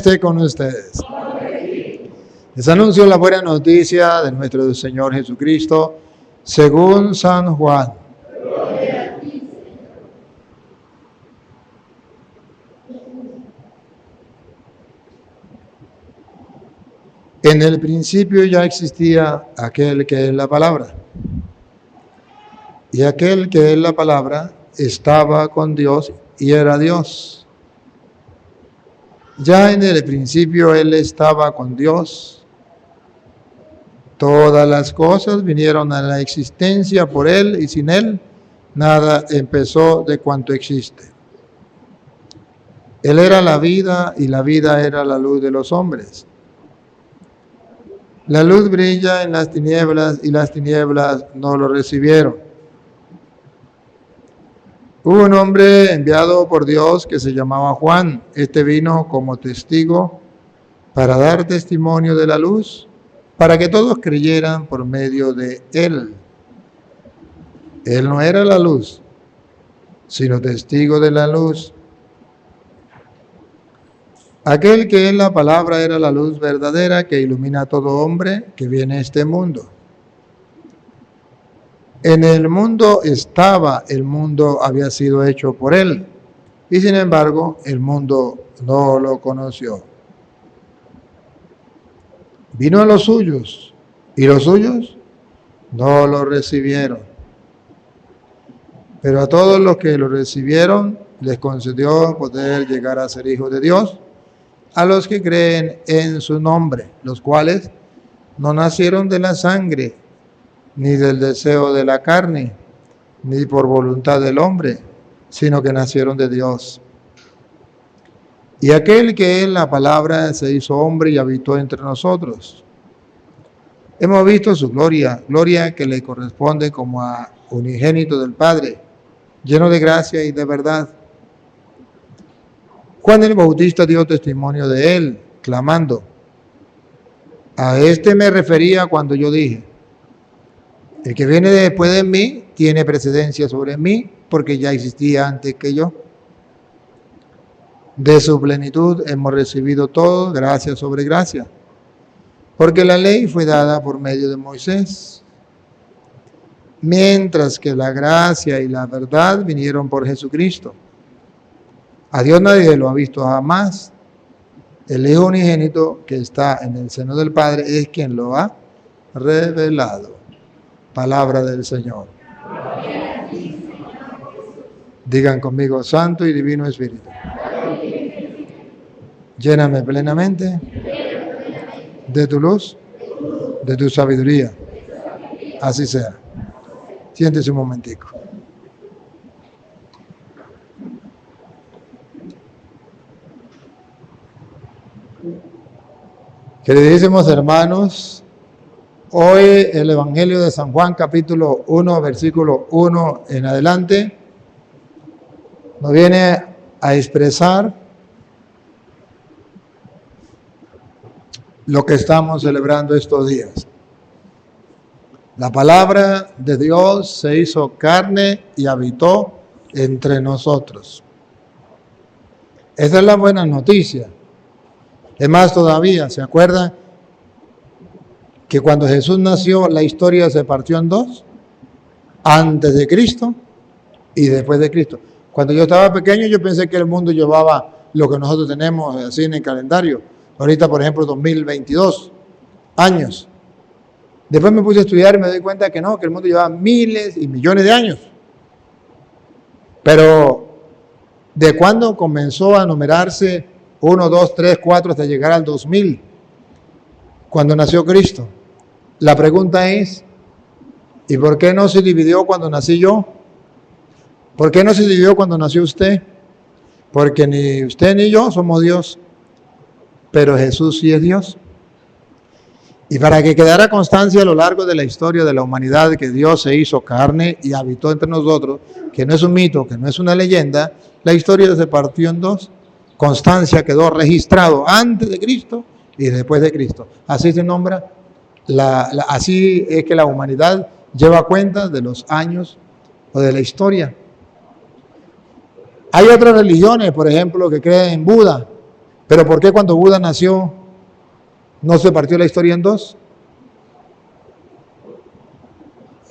Esté con ustedes. Les anuncio la buena noticia de nuestro Señor Jesucristo según San Juan. En el principio ya existía aquel que es la palabra. Y aquel que es la palabra estaba con Dios y era Dios. Ya en el principio Él estaba con Dios. Todas las cosas vinieron a la existencia por Él y sin Él nada empezó de cuanto existe. Él era la vida y la vida era la luz de los hombres. La luz brilla en las tinieblas y las tinieblas no lo recibieron. Hubo un hombre enviado por Dios que se llamaba Juan. Este vino como testigo para dar testimonio de la luz, para que todos creyeran por medio de él. Él no era la luz, sino testigo de la luz. Aquel que es la palabra era la luz verdadera que ilumina a todo hombre que viene a este mundo. En el mundo estaba, el mundo había sido hecho por él, y sin embargo el mundo no lo conoció. Vino a los suyos, y los suyos no lo recibieron. Pero a todos los que lo recibieron les concedió poder llegar a ser hijos de Dios, a los que creen en su nombre, los cuales no nacieron de la sangre, ni del deseo de la carne, ni por voluntad del hombre, sino que nacieron de Dios. Y aquel que es la palabra se hizo hombre y habitó entre nosotros. Hemos visto su gloria, gloria que le corresponde como a unigénito del Padre, lleno de gracia y de verdad. Juan el Bautista dio testimonio de él, clamando: a este me refería cuando yo dije: el que viene después de mí tiene precedencia sobre mí, porque ya existía antes que yo. De su plenitud hemos recibido todo, gracia sobre gracia, porque la ley fue dada por medio de Moisés, mientras que la gracia y la verdad vinieron por Jesucristo. A Dios nadie lo ha visto jamás. El Hijo unigénito que está en el seno del Padre es quien lo ha revelado. Palabra del Señor. Digan conmigo: Santo y Divino Espíritu, lléname plenamente de tu luz, de tu sabiduría. Así sea. Siéntese un momentico. Queridísimos hermanos, hoy el Evangelio de San Juan, capítulo 1, versículo 1 en adelante, nos viene a expresar lo que estamos celebrando estos días. La palabra de Dios se hizo carne y habitó entre nosotros. Esa es la buena noticia. Es más todavía, ¿se acuerdan que cuando Jesús nació la historia se partió en dos? Antes de Cristo y después de Cristo. Cuando yo estaba pequeño yo pensé que el mundo llevaba lo que nosotros tenemos así en el calendario. Ahorita, por ejemplo, 2022 años. Después me puse a estudiar y me doy cuenta que no, que el mundo llevaba miles y millones de años. Pero, ¿de cuándo comenzó a numerarse 1, 2, 3, 4 hasta llegar al 2000? Cuando nació Cristo. La pregunta es: ¿y por qué no se dividió cuando nací yo? ¿Por qué no se dividió cuando nació usted? Porque ni usted ni yo somos Dios, pero Jesús sí es Dios. Y para que quedara constancia a lo largo de la historia de la humanidad que Dios se hizo carne y habitó entre nosotros, que no es un mito, que no es una leyenda, la historia se partió en dos. Constancia quedó registrado antes de Cristo y después de Cristo. Así se nombra, así es que la humanidad lleva cuenta de los años o de la historia. Hay otras religiones, por ejemplo, que creen en Buda, Pero ¿por qué cuando Buda nació no se partió la historia en dos?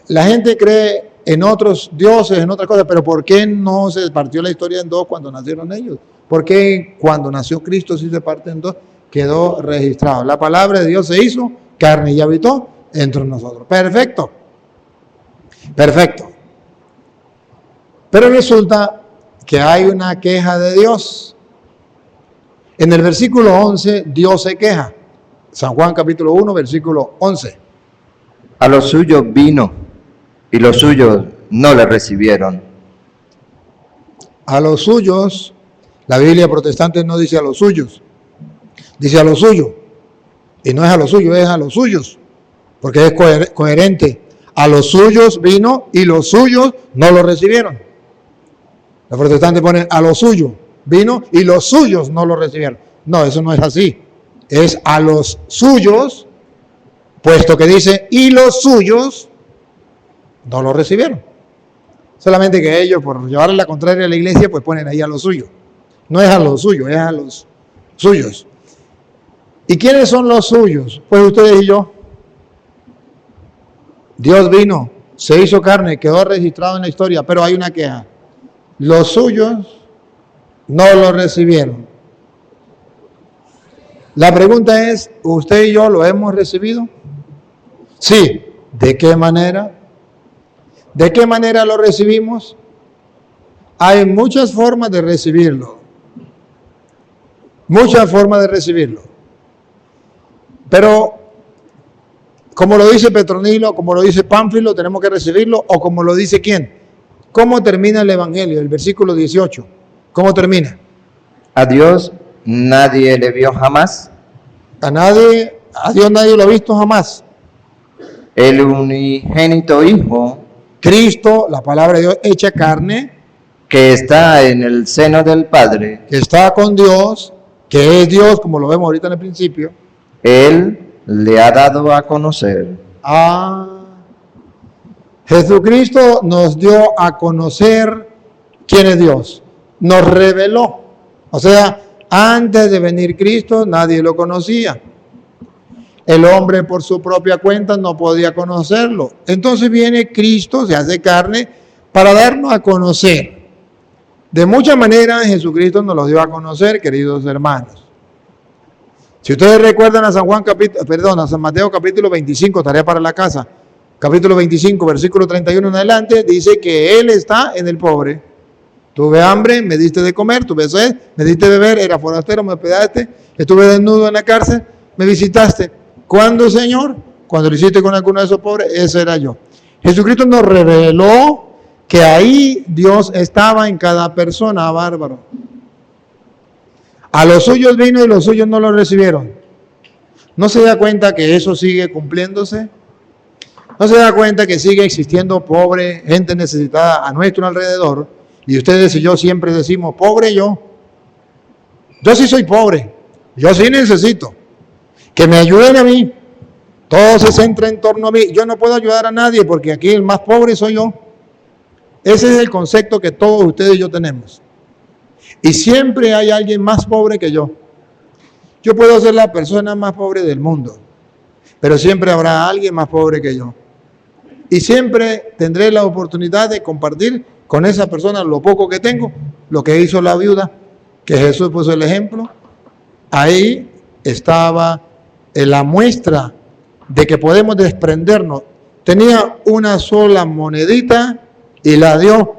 La gente cree en otros dioses, en otras cosas, pero ¿por qué no se partió la historia en dos cuando nacieron ellos? ¿Por qué cuando nació Cristo sí se parte en dos? Quedó registrado. La palabra de Dios se hizo carne y habitó entre nosotros. Perfecto. Perfecto. Pero resulta que hay una queja de Dios. En el versículo 11, Dios se queja. San Juan capítulo 1, versículo 11. A los suyos vino, y los suyos no le recibieron. A los suyos, la Biblia protestante no dice a los suyos, dice a los suyos. Y no es a los suyos, es a los suyos, porque es coherente. A los suyos vino y los suyos no lo recibieron. Los protestantes ponen a los suyos vino y los suyos no lo recibieron. No, eso no es así. Es a los suyos, puesto que dice y los suyos no lo recibieron. Solamente que ellos, por llevarle la contraria a la iglesia, pues ponen ahí a los suyos. No es a los suyos, es a los suyos. ¿Y quiénes son los suyos? Pues ustedes y yo. Dios vino, se hizo carne, quedó registrado en la historia, pero hay una queja. Los suyos no lo recibieron. La pregunta es, ¿usted y yo lo hemos recibido? Sí. ¿De qué manera? ¿De qué manera lo recibimos? Hay muchas formas de recibirlo. Muchas formas de recibirlo. Pero, como lo dice Petronilo, como lo dice Pánfilo, tenemos que recibirlo, o como lo dice ¿quién? ¿Cómo termina el Evangelio? El versículo 18. ¿Cómo termina? A Dios nadie le vio jamás. A Dios nadie lo ha visto jamás. El unigénito Hijo, Cristo, la palabra de Dios hecha carne, que está en el seno del Padre, que está con Dios, que es Dios, como lo vemos ahorita en el principio. Él le ha dado a conocer. Jesucristo nos dio a conocer quién es Dios. Nos reveló. O sea, antes de venir Cristo nadie lo conocía. El hombre por su propia cuenta no podía conocerlo. Entonces viene Cristo, se hace carne, para darnos a conocer. De muchas maneras Jesucristo nos lo dio a conocer, queridos hermanos. Si ustedes recuerdan a San Mateo capítulo 25, tarea para la casa, capítulo 25, versículo 31 en adelante, dice que Él está en el pobre. Tuve hambre, me diste de comer, tuve sed, me diste de beber, era forastero, me hospedaste, estuve desnudo en la cárcel, me visitaste. ¿Cuándo, Señor? Cuando lo hiciste con alguno de esos pobres, ese era yo. Jesucristo nos reveló que ahí Dios estaba en cada persona, bárbaro. A los suyos vino y los suyos no lo recibieron. ¿No se da cuenta que eso sigue cumpliéndose? ¿No se da cuenta que sigue existiendo pobre, gente necesitada a nuestro alrededor? Y ustedes y yo siempre decimos, pobre yo. Yo sí soy pobre. Yo sí necesito que me ayuden a mí. Todo se centra en torno a mí. Yo no puedo ayudar a nadie porque aquí el más pobre soy yo. Ese es el concepto que todos ustedes y yo tenemos. Y siempre hay alguien más pobre que yo. Yo puedo ser la persona más pobre del mundo, pero siempre habrá alguien más pobre que yo. Y siempre tendré la oportunidad de compartir con esa persona lo poco que tengo, lo que hizo la viuda, que Jesús puso el ejemplo. Ahí estaba la muestra de que podemos desprendernos. Tenía una sola monedita y la dio.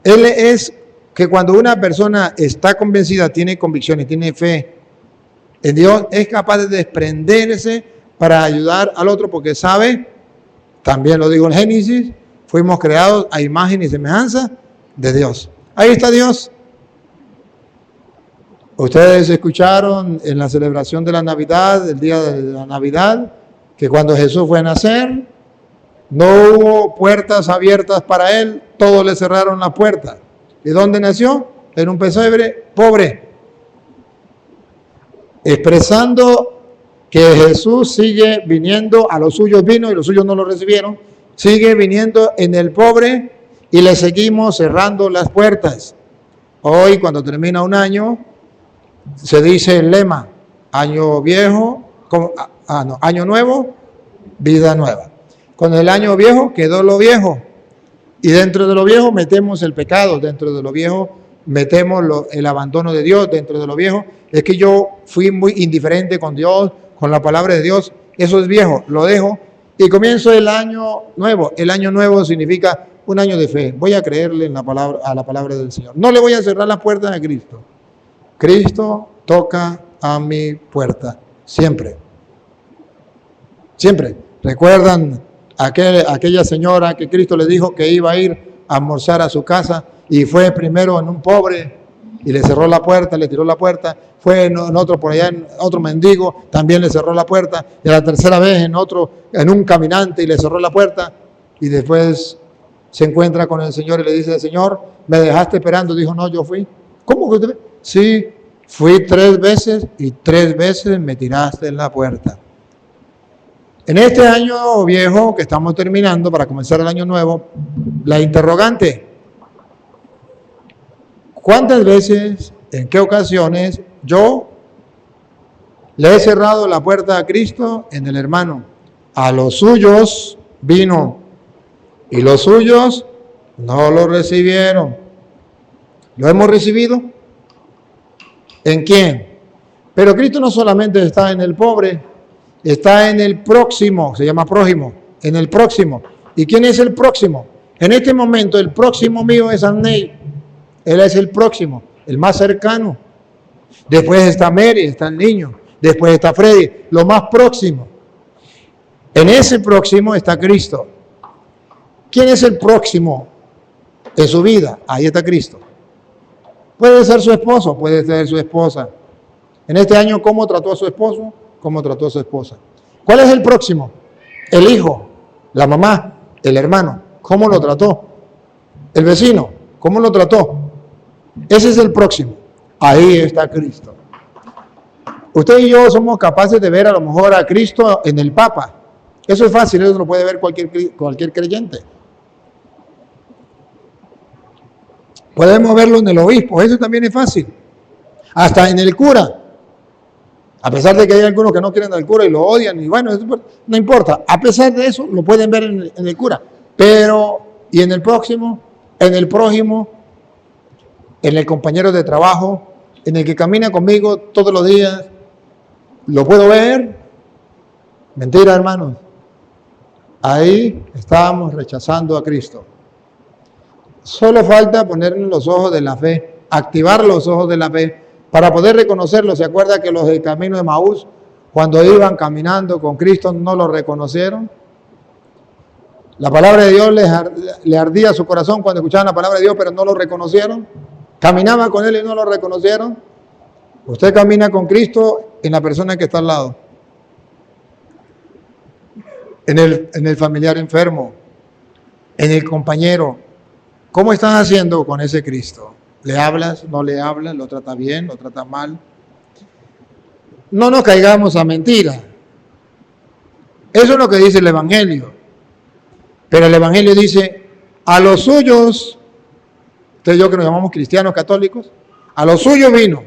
Él es que cuando una persona está convencida, tiene convicciones, tiene fe en Dios, es capaz de desprenderse para ayudar al otro porque sabe, también lo digo en Génesis, fuimos creados a imagen y semejanza de Dios. Ahí está Dios. Ustedes escucharon en la celebración de la Navidad, el día de la Navidad, que cuando Jesús fue a nacer, no hubo puertas abiertas para Él, todos le cerraron las puertas. ¿Y dónde nació? En un pesebre pobre. Expresando que Jesús sigue viniendo, a los suyos vino y los suyos no lo recibieron, sigue viniendo en el pobre y le seguimos cerrando las puertas. Hoy, cuando termina un año, Se dice el lema, año viejo, año nuevo, vida nueva. Con el año viejo quedó lo viejo. Y dentro de lo viejo metemos el pecado, dentro de lo viejo metemos el abandono de Dios, dentro de lo viejo es que yo fui muy indiferente con Dios, con la palabra de Dios, eso es viejo, lo dejo y comienzo el año nuevo. El año nuevo significa un año de fe. Voy a creerle en a la palabra del Señor. No le voy a cerrar las puertas a Cristo. Cristo toca a mi puerta, siempre. Siempre. ¿Recuerdan aquella señora que Cristo le dijo que iba a ir a almorzar a su casa y fue primero en un pobre y le cerró la puerta, le tiró la puerta, fue en otro por allá, en otro mendigo, también le cerró la puerta, y a la tercera vez en un caminante y le cerró la puerta, y después se encuentra con el Señor y le dice, Señor, me dejaste esperando. Dijo, no, yo fui. ¿Cómo que usted? Sí, fui 3 veces y 3 veces me tiraste en la puerta. En este año viejo que estamos terminando para comenzar el año nuevo, la interrogante, ¿cuántas veces, en qué ocasiones yo le he cerrado la puerta a Cristo en el hermano? A los suyos vino y los suyos no lo recibieron. ¿Lo hemos recibido? ¿En quién? Pero Cristo no solamente está en el pobre, está en el próximo, se llama prójimo, en el próximo. ¿Y quién es el próximo? En este momento el próximo mío es Arney. Él es el próximo, el más cercano. Después está Mary, está el niño. Después está Freddy, lo más próximo. En ese próximo está Cristo. ¿Quién es el próximo en su vida? Ahí está Cristo. Puede ser su esposo, puede ser su esposa. En este año, ¿cómo trató a su esposo? ¿Cómo trató a su esposa? ¿Cuál es el próximo? El hijo, la mamá, el hermano. ¿Cómo lo trató? El vecino, ¿cómo lo trató? Ese es el próximo. Ahí está Cristo. Usted y yo somos capaces de ver a lo mejor a Cristo en el Papa. Eso es fácil, eso lo puede ver cualquier creyente. Podemos verlo en el obispo, eso también es fácil. Hasta en el cura. A pesar de que hay algunos que no quieren al cura y lo odian, y bueno, no importa. A pesar de eso, lo pueden ver en el cura. Pero, ¿y en el próximo? En el prójimo, en el compañero de trabajo, en el que camina conmigo todos los días, ¿lo puedo ver? Mentira, hermanos. Ahí estábamos rechazando a Cristo. Solo falta ponernos los ojos de la fe, activar los ojos de la fe para poder reconocerlo. ¿Se acuerda que los del camino de Maús, cuando iban caminando con Cristo, no lo reconocieron? La palabra de Dios le ardía su corazón cuando escuchaban la palabra de Dios, pero no lo reconocieron. Caminaban con Él y no lo reconocieron. Usted camina con Cristo en la persona que está al lado, en el familiar enfermo, en el compañero. ¿Cómo estás haciendo con ese Cristo? ¿Le hablas? ¿No le hablas? ¿Lo trata bien? ¿Lo trata mal? No nos caigamos a mentira. Eso es lo que dice el Evangelio. Pero el Evangelio dice, a los suyos, usted y yo que nos llamamos cristianos católicos, a los suyos vino.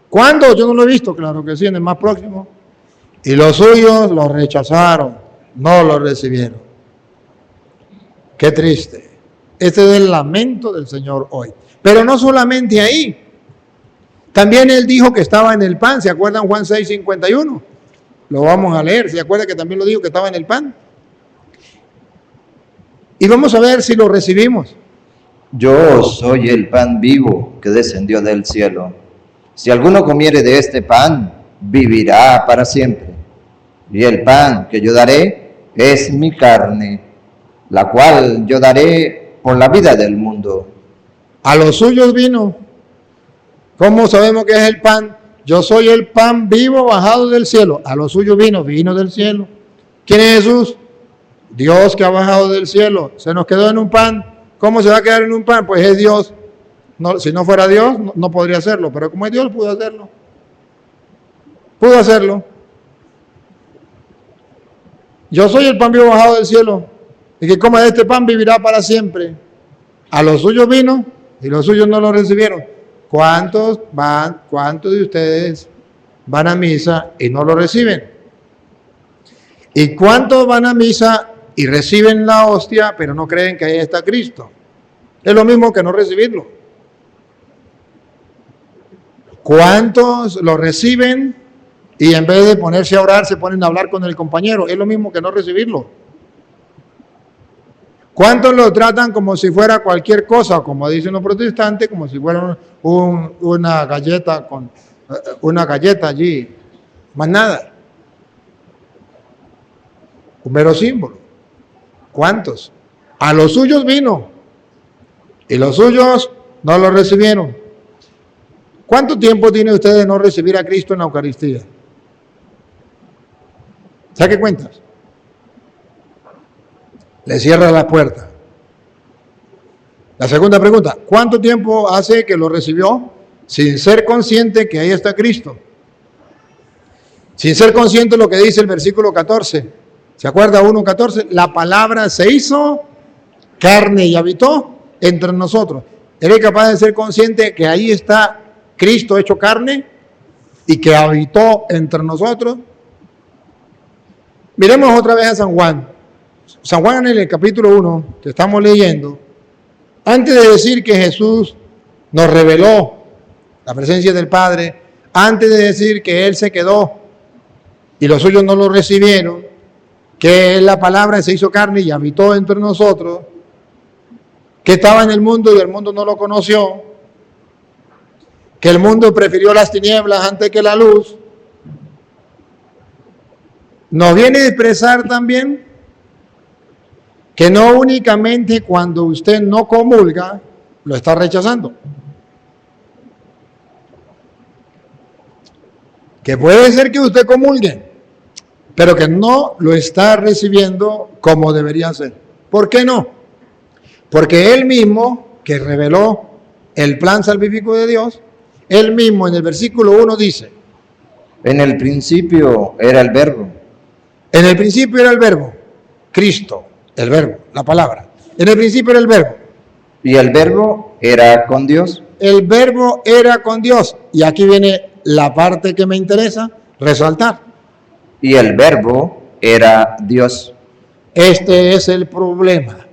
¿Cuándo? Yo no lo he visto, claro que sí, en el más próximo. Y los suyos lo rechazaron, no lo recibieron. Qué triste. Este es el lamento del Señor hoy. Pero no solamente ahí. También Él dijo que estaba en el pan. ¿Se acuerdan Juan 6:51? Lo vamos a leer. ¿Se acuerdan que también lo dijo que estaba en el pan? Y vamos a ver si lo recibimos. Yo soy el pan vivo que descendió del cielo. Si alguno comiere de este pan, vivirá para siempre. Y el pan que yo daré es mi carne, la cual yo daré por la vida del mundo. A los suyos vino. ¿Cómo sabemos que es el pan? Yo soy el pan vivo bajado del cielo. A los suyos vino del cielo. ¿Quién es Jesús? Dios que ha bajado del cielo. Se nos quedó en un pan. ¿Cómo se va a quedar en un pan? Pues es Dios. No, si no fuera Dios, no podría hacerlo. Pero como es Dios, pudo hacerlo. Pudo hacerlo. Yo soy el pan vivo bajado del cielo. Y que coma de este pan vivirá para siempre. A los suyos vino y los suyos no lo recibieron. ¿cuántos de ustedes van a misa y no lo reciben? ¿Y cuántos van a misa y reciben la hostia, pero no creen que ahí está Cristo? Es lo mismo que no recibirlo. ¿Cuántos lo reciben y en vez de ponerse a orar se ponen a hablar con el compañero? Es lo mismo que no recibirlo. ¿Cuántos lo tratan como si fuera cualquier cosa, como dicen los protestantes, como si fuera una galleta allí? Más nada. Un mero símbolo. ¿Cuántos? A los suyos vino y los suyos no lo recibieron. ¿Cuánto tiempo tiene usted de no recibir a Cristo en la Eucaristía? ¿Saque cuentas? Le cierra la puerta. La segunda pregunta, ¿cuánto tiempo hace que lo recibió sin ser consciente que ahí está Cristo? Sin ser consciente de lo que dice el versículo 14. ¿Se acuerda 1:14? La palabra se hizo carne y habitó entre nosotros. ¿Eres capaz de ser consciente que ahí está Cristo hecho carne y que habitó entre nosotros? Miremos otra vez a San Juan. San Juan en el capítulo 1 que estamos leyendo, antes de decir que Jesús nos reveló la presencia del Padre, antes de decir que Él se quedó y los suyos no lo recibieron, que la palabra se hizo carne y habitó entre nosotros, que estaba en el mundo y el mundo no lo conoció, que el mundo prefirió las tinieblas antes que la luz, nos viene a expresar también que no únicamente cuando usted no comulga, lo está rechazando. Que puede ser que usted comulgue, pero que no lo está recibiendo como debería ser. ¿Por qué no? Porque Él mismo, que reveló el plan salvífico de Dios, Él mismo en el versículo 1 dice: En el principio era el Verbo. En el principio era el Verbo, Cristo, el Verbo, la palabra. En el principio era el Verbo. Y el Verbo era con Dios. El Verbo era con Dios. Y aquí viene la parte que me interesa resaltar. Y el Verbo era Dios. Este es el problema.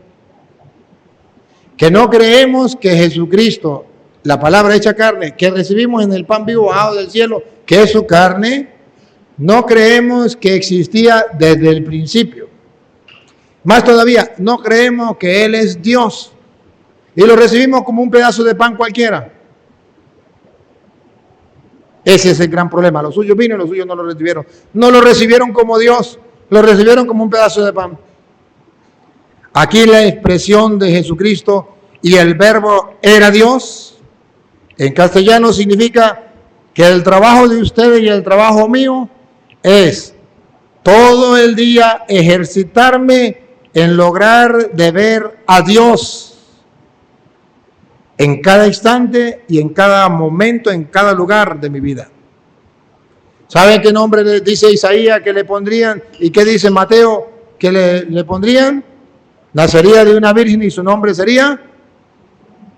Que no creemos que Jesucristo, la palabra hecha carne, que recibimos en el pan vivo bajado del cielo, que es su carne, no creemos que existía desde el principio. Más todavía, no creemos que Él es Dios. Y lo recibimos como un pedazo de pan cualquiera. Ese es el gran problema. Los suyos vino y los suyos no lo recibieron. No lo recibieron como Dios, lo recibieron como un pedazo de pan. Aquí la expresión de Jesucristo y el Verbo era Dios, en castellano significa que el trabajo de ustedes y el trabajo mío es todo el día ejercitarme en lograr de ver a Dios en cada instante y en cada momento, en cada lugar de mi vida. ¿Saben qué nombre le dice Isaías que le pondrían? ¿Y qué dice Mateo que le pondrían? Nacería de una virgen y su nombre sería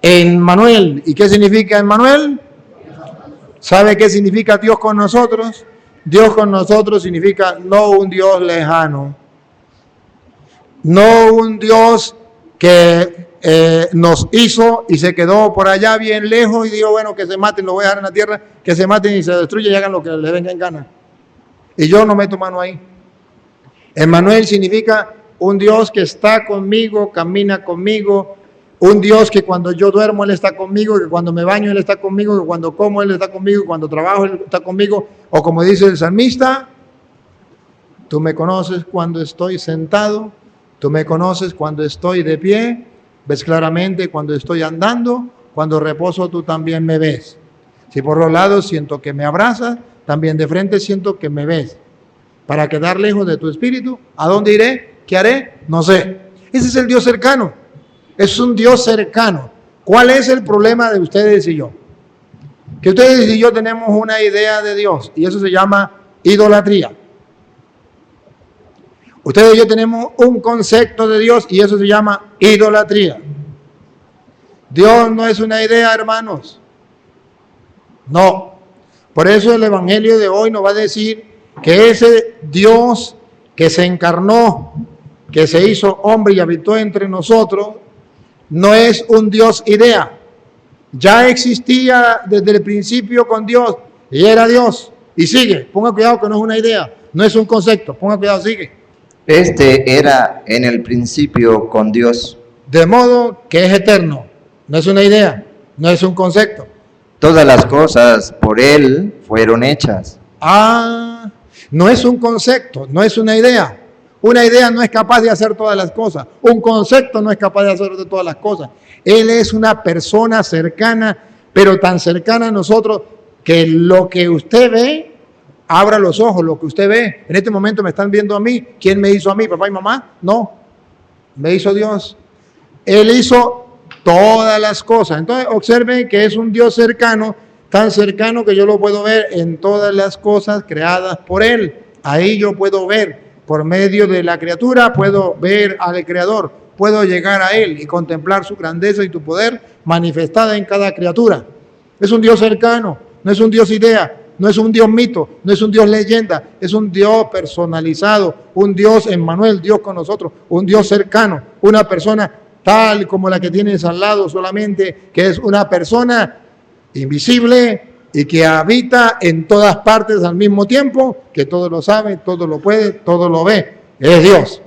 Emmanuel. ¿Y qué significa Emmanuel? ¿Sabe qué significa Dios con nosotros? Dios con nosotros significa no un Dios lejano, no un Dios que nos hizo y se quedó por allá bien lejos y dijo, bueno, que se maten, lo voy a dejar en la tierra, que se maten y se destruyan y hagan lo que les venga en gana. Y yo no meto mano ahí. Emmanuel significa un Dios que está conmigo, camina conmigo, un Dios que cuando yo duermo Él está conmigo, que cuando me baño Él está conmigo, que cuando como Él está conmigo, que cuando trabajo Él está conmigo, o como dice el salmista, tú me conoces cuando estoy sentado, tú me conoces cuando estoy de pie, ves claramente cuando estoy andando, cuando reposo tú también me ves. Si por los lados siento que me abrazas, también de frente siento que me ves. Para quedar lejos de tu espíritu, ¿a dónde iré? ¿Qué haré? No sé. Ese es el Dios cercano. Es un Dios cercano. ¿Cuál es el problema de ustedes y yo? Que ustedes y yo tenemos una idea de Dios y eso se llama idolatría. Ustedes y yo tenemos un concepto de Dios y eso se llama idolatría. Dios no es una idea, hermanos. No. Por eso el Evangelio de hoy nos va a decir que ese Dios que se encarnó, que se hizo hombre y habitó entre nosotros, no es un Dios idea. Ya existía desde el principio con Dios y era Dios. Y sigue, ponga cuidado que no es una idea, no es un concepto, ponga cuidado, sigue. Este era en el principio con Dios. De modo que es eterno, no es una idea, no es un concepto. Todas las cosas por Él fueron hechas. Ah, no es un concepto, no es una idea. Una idea no es capaz de hacer todas las cosas. Un concepto no es capaz de hacer todas las cosas. Él es una persona cercana, pero tan cercana a nosotros que lo que usted ve, abra los ojos, lo que usted ve. En este momento me están viendo a mí. ¿Quién me hizo a mí? ¿Papá y mamá? No, me hizo Dios. Él hizo todas las cosas. Entonces observen que es un Dios cercano, tan cercano que yo lo puedo ver en todas las cosas creadas por Él. Ahí yo puedo ver. Por medio de la criatura puedo ver al Creador, puedo llegar a Él y contemplar su grandeza y su poder manifestada en cada criatura. Es un Dios cercano, no es un Dios idea, no es un Dios mito, no es un Dios leyenda, es un Dios personalizado, un Dios Emmanuel, Dios con nosotros, un Dios cercano, una persona tal como la que tienes al lado solamente, que es una persona invisible, y que habita en todas partes al mismo tiempo, que todo lo sabe, todo lo puede, todo lo ve. Es Dios.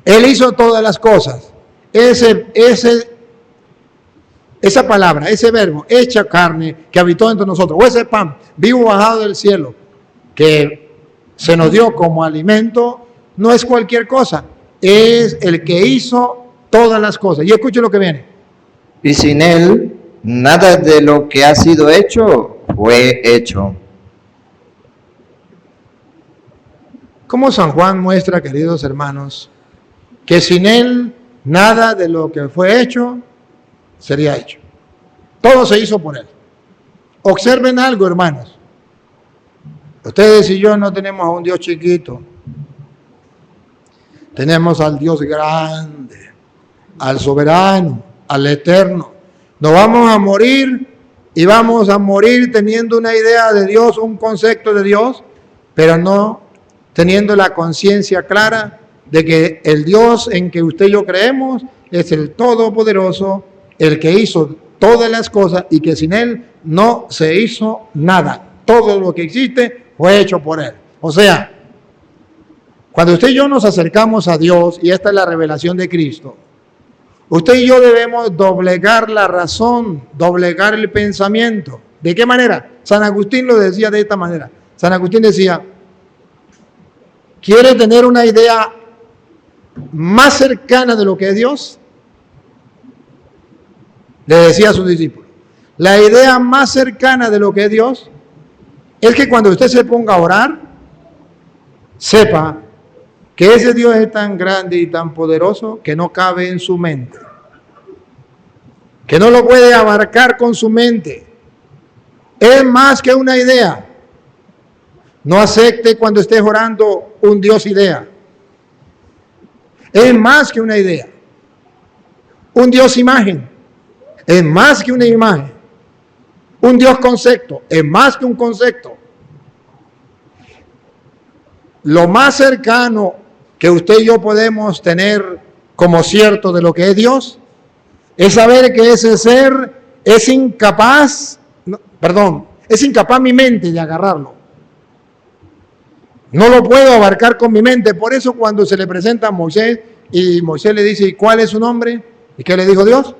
Él hizo todas las cosas. Esa palabra, ese verbo, hecha carne, que habitó entre nosotros, o ese pan vivo bajado del cielo, que se nos dio como alimento, no es cualquier cosa. Es el que hizo todas las cosas. Y escuche lo que viene. Y sin Él, nada de lo que ha sido hecho fue hecho. Como San Juan muestra, queridos hermanos, que sin Él nada de lo que fue hecho sería hecho. Todo se hizo por Él. Observen algo, hermanos. Ustedes y yo no tenemos a un Dios chiquito. Tenemos al Dios grande, al soberano, al eterno. Nos vamos a morir y vamos a morir teniendo una idea de Dios, un concepto de Dios, pero no teniendo la conciencia clara de que el Dios en que usted y yo creemos es el Todopoderoso, el que hizo todas las cosas y que sin Él no se hizo nada. Todo lo que existe fue hecho por Él. O sea, cuando usted y yo nos acercamos a Dios, y esta es la revelación de Cristo, usted y yo debemos doblegar la razón, doblegar el pensamiento. ¿De qué manera? San Agustín lo decía de esta manera. San Agustín decía, ¿quiere tener una idea más cercana de lo que es Dios? Le decía a sus discípulos, la idea más cercana de lo que es Dios es que cuando usted se ponga a orar, sepa que ese Dios es tan grande y tan poderoso que no cabe en su mente, que no lo puede abarcar con su mente. Es más que una idea. No acepte cuando estés orando un Dios idea. Es más que una idea. Un Dios imagen es más que una imagen. Un Dios concepto es más que un concepto. Lo más cercano que usted y yo podemos tener como cierto de lo que es Dios es saber que ese ser es incapaz, es incapaz mi mente de agarrarlo. No lo puedo abarcar con mi mente. Por eso cuando se le presenta a Moisés y Moisés le dice, ¿y cuál es su nombre? ¿Y qué le dijo Dios?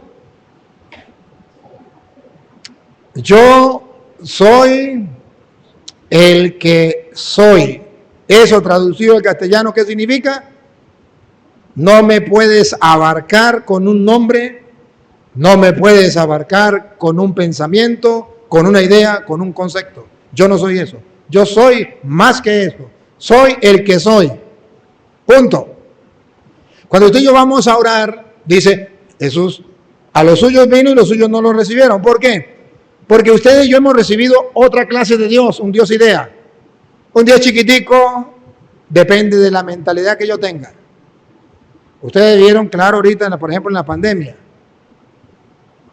Yo soy el que soy. Eso traducido al castellano, ¿qué significa? No me puedes abarcar con un nombre, no me puedes abarcar con un pensamiento, con una idea, con un concepto. Yo no soy eso. Yo soy más que eso. Soy el que soy. Punto. Cuando usted y yo vamos a orar, dice Jesús, a los suyos vino y los suyos no lo recibieron. ¿Por qué? Porque ustedes y yo hemos recibido otra clase de Dios, un Dios idea. Un Dios chiquitico depende de la mentalidad que yo tenga. Ustedes vieron claro ahorita, por ejemplo, en la pandemia.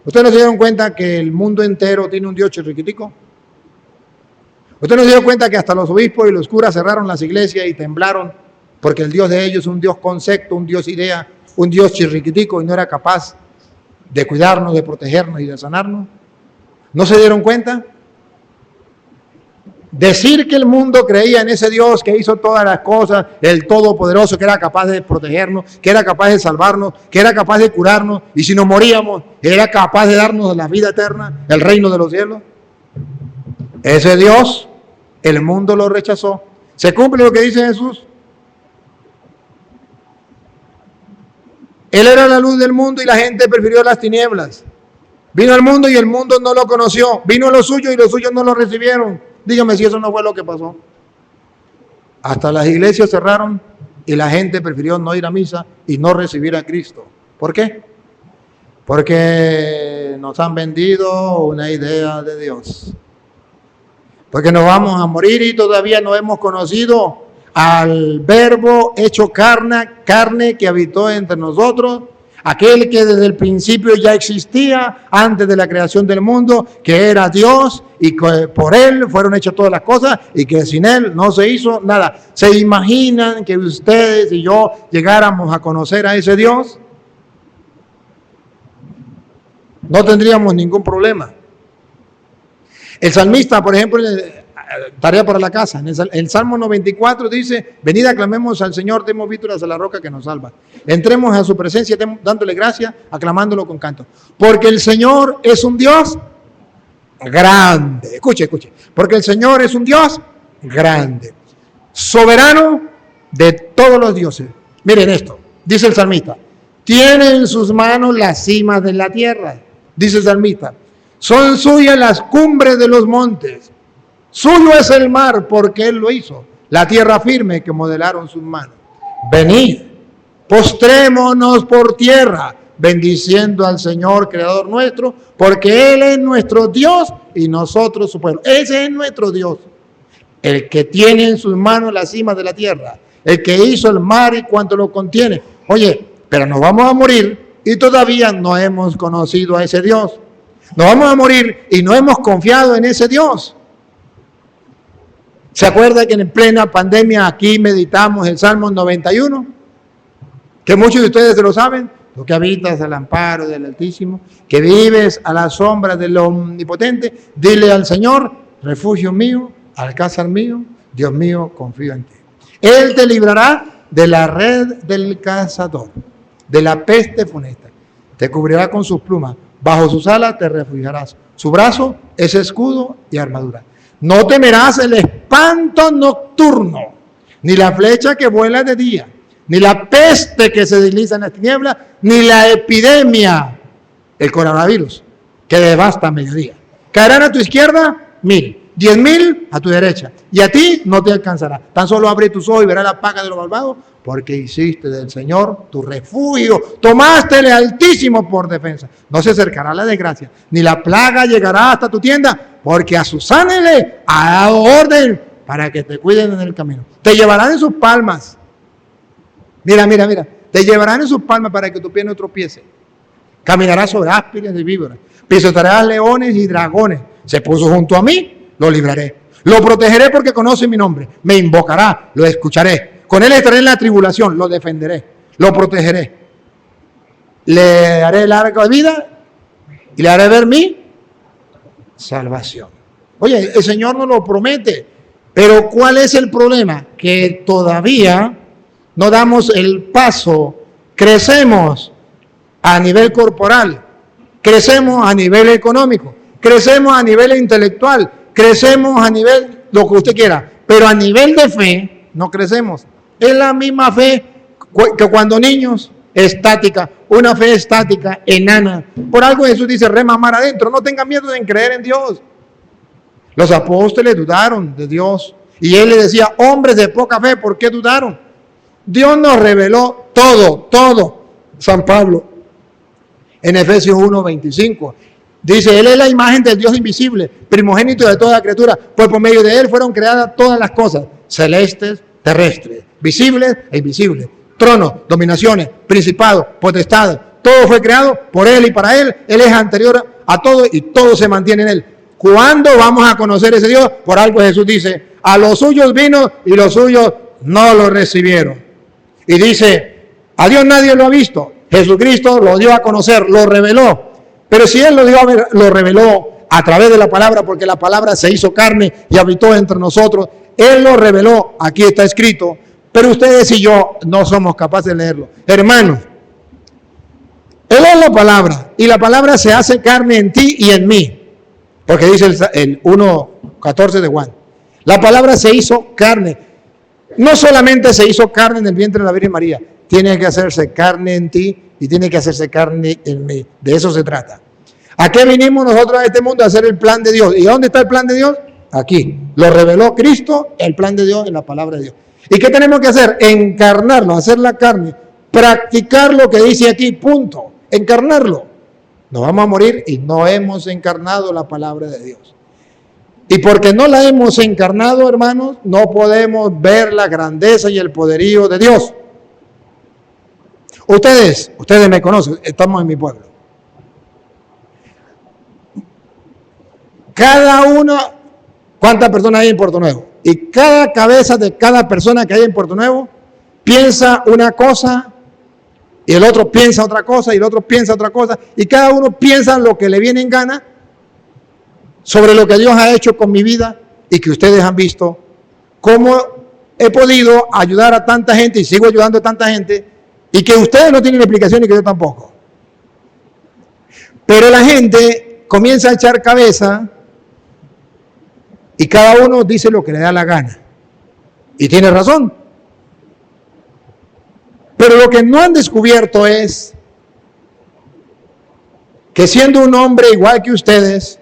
¿Ustedes no se dieron cuenta que el mundo entero tiene un Dios chirriquitico? ¿Ustedes no se dieron cuenta que hasta los obispos y los curas cerraron las iglesias y temblaron porque el Dios de ellos es un Dios concepto, un Dios idea, un Dios chirriquitico y no era capaz de cuidarnos, de protegernos y de sanarnos? ¿No se dieron cuenta? Decir que el mundo creía en ese Dios que hizo todas las cosas, el Todopoderoso, que era capaz de protegernos, que era capaz de salvarnos, que era capaz de curarnos, y si nos moríamos, era capaz de darnos la vida eterna, el reino de los cielos. Ese Dios, el mundo lo rechazó. ¿Se cumple lo que dice Jesús? Él era la luz del mundo y la gente prefirió las tinieblas. Vino al mundo y el mundo no lo conoció. Vino a los suyos y los suyos no lo recibieron. Dígame si eso no fue lo que pasó. Hasta las iglesias cerraron y la gente prefirió no ir a misa y no recibir a Cristo. ¿Por qué? Porque nos han vendido una idea de Dios. Porque nos vamos a morir y todavía no hemos conocido al Verbo hecho carne que habitó entre nosotros, aquel que desde el principio ya existía antes de la creación del mundo, que era Dios y que por Él fueron hechas todas las cosas y que sin Él no se hizo nada. ¿Se imaginan que ustedes y yo llegáramos a conocer a ese Dios? No tendríamos ningún problema. El salmista, por ejemplo, tarea para la casa, en el Salmo 94 dice: venid, aclamemos al Señor, demos vítores a la roca que nos salva. Entremos a su presencia dándole gracias, aclamándolo con canto. Porque el Señor es un Dios grande. Escuche. Porque el Señor es un Dios grande, soberano de todos los dioses. Miren esto, dice el salmista: tiene en sus manos las cimas de la tierra. Dice el salmista: son suyas las cumbres de los montes. Suyo es el mar porque Él lo hizo, la tierra firme que modelaron sus manos. Venid, postrémonos por tierra, bendiciendo al Señor, Creador nuestro, porque Él es nuestro Dios y nosotros su pueblo. Ese es nuestro Dios, el que tiene en sus manos las cimas de la tierra, el que hizo el mar y cuanto lo contiene. Oye, pero nos vamos a morir y todavía no hemos conocido a ese Dios. Nos vamos a morir y no hemos confiado en ese Dios. ¿Se acuerda que en plena pandemia aquí meditamos el Salmo 91? Que muchos de ustedes se lo saben. Tú que habitas al amparo del Altísimo, que vives a la sombra del Omnipotente, dile al Señor: refugio mío, alcázar mío, Dios mío, confío en ti. Él te librará de la red del cazador, de la peste funesta. Te cubrirá con sus plumas, bajo sus alas te refugiarás. Su brazo es escudo y armadura. No temerás el espanto nocturno, ni la flecha que vuela de día, ni la peste que se desliza en las tinieblas, ni la epidemia, el coronavirus, que devasta a mediodía. Caerán a tu izquierda 1000, 10.000 a tu derecha, y a ti no te alcanzará. Tan solo abre tus ojos y verás la paga de los malvados, porque hiciste del Señor tu refugio, tomaste el Altísimo por defensa. No se acercará la desgracia, ni la plaga llegará hasta tu tienda, porque a sus ángeles ha dado orden para que te cuiden en el camino. Te llevarán en sus palmas. Mira. Te llevarán en sus palmas para que tu pie no tropiece. Caminarás sobre áspides y víboras. Pisotearás leones y dragones. Se puso junto a mí, lo libraré. Lo protegeré porque conoce mi nombre. Me invocará, lo escucharé. Con él estaré en la tribulación, lo defenderé, lo protegeré. Le haré larga vida y le haré ver mi salvación. Oye, el Señor nos lo promete, pero ¿cuál es el problema? Que todavía no damos el paso, crecemos a nivel corporal, crecemos a nivel económico, crecemos a nivel intelectual, crecemos a nivel lo que usted quiera, pero a nivel de fe no crecemos. Es la misma fe que cuando niños, estática, una fe estática, enana. Por algo Jesús dice: remamar adentro, no tengan miedo en creer en Dios. Los apóstoles dudaron de Dios y Él les decía: hombres de poca fe, ¿por qué dudaron? Dios nos reveló todo. San Pablo, en Efesios 1:25, dice: Él es la imagen del Dios invisible, primogénito de toda la criatura, pues por medio de Él fueron creadas todas las cosas, celestes, terrestres, visibles e invisibles, tronos, dominaciones, principados, potestades. todo fue creado por Él y para Él. Él es anterior a todo y todo se mantiene en Él. ¿Cuándo vamos a conocer ese Dios? Por algo Jesús dice, a los suyos vino y los suyos no lo recibieron. Y dice, a Dios nadie lo ha visto. Jesucristo lo dio a conocer, lo reveló. Pero si Él lo reveló a través de la palabra, porque la palabra se hizo carne y habitó entre nosotros, Él lo reveló, aquí está escrito, pero ustedes y yo no somos capaces de leerlo. Hermanos, Él es la palabra, y la palabra se hace carne en ti y en mí, porque dice el 1:14 de Juan. La palabra se hizo carne. No solamente se hizo carne en el vientre de la Virgen María, tiene que hacerse carne en ti y tiene que hacerse carne en mí. De eso se trata. ¿A qué vinimos nosotros a este mundo? A hacer el plan de Dios. ¿Y dónde está el plan de Dios? Aquí. Lo reveló Cristo, el plan de Dios en la palabra de Dios. ¿Y qué tenemos que hacer? Encarnarlo, hacer la carne, practicar lo que dice aquí, punto. Encarnarlo. Nos vamos a morir y no hemos encarnado la palabra de Dios. Y porque no la hemos encarnado, hermanos, no podemos ver la grandeza y el poderío de Dios. Ustedes me conocen, estamos en mi pueblo. Cada uno, ¿cuántas personas hay en Puerto Nuevo? Y cada cabeza de cada persona que hay en Puerto Nuevo piensa una cosa, y el otro piensa otra cosa, y el otro piensa otra cosa, y cada uno piensa lo que le viene en gana sobre lo que Dios ha hecho con mi vida y que ustedes han visto cómo he podido ayudar a tanta gente y sigo ayudando a tanta gente y que ustedes no tienen explicación y que yo tampoco. Pero la gente comienza a echar cabeza y cada uno dice lo que le da la gana. Y tiene razón. Pero lo que no han descubierto es que siendo un hombre igual que ustedes,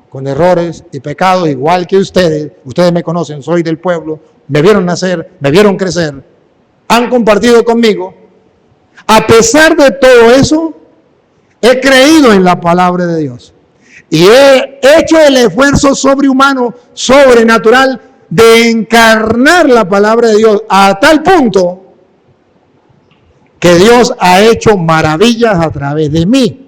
con errores y pecados igual que ustedes me conocen, soy del pueblo, me vieron nacer, me vieron crecer, han compartido conmigo, a pesar de todo eso, he creído en la palabra de Dios y he hecho el esfuerzo sobrehumano, sobrenatural, de encarnar la palabra de Dios a tal punto que Dios ha hecho maravillas a través de mí.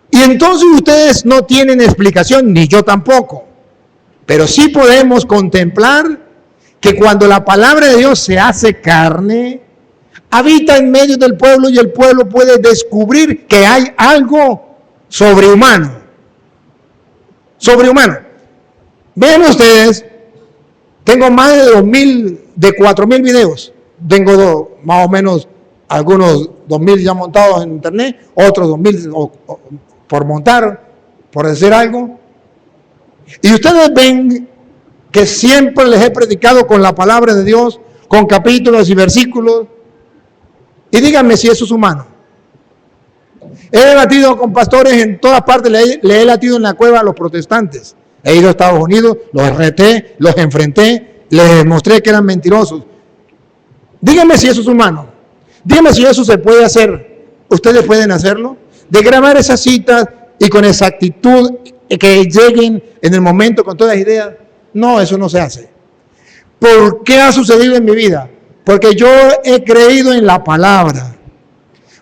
Y entonces ustedes no tienen explicación, ni yo tampoco. Pero sí podemos contemplar que cuando la palabra de Dios se hace carne, habita en medio del pueblo y el pueblo puede descubrir que hay algo sobrehumano. Sobrehumano. Vean ustedes, tengo más de 4,000 videos. Tengo más o menos algunos 2,000 ya montados en internet, otros 2,000 por montar, por decir algo. Y ustedes ven que siempre les he predicado con la palabra de Dios, con capítulos y versículos. Y díganme si eso es humano. He debatido con pastores en todas partes, le he latido en la cueva a los protestantes. He ido a Estados Unidos, los reté, los enfrenté, les mostré que eran mentirosos. Díganme si eso es humano. Díganme si eso se puede hacer. ¿Ustedes pueden hacerlo? De grabar esas citas y con exactitud que lleguen en el momento con todas las ideas. No, eso no se hace. ¿Por qué ha sucedido en mi vida? Porque yo he creído en la palabra.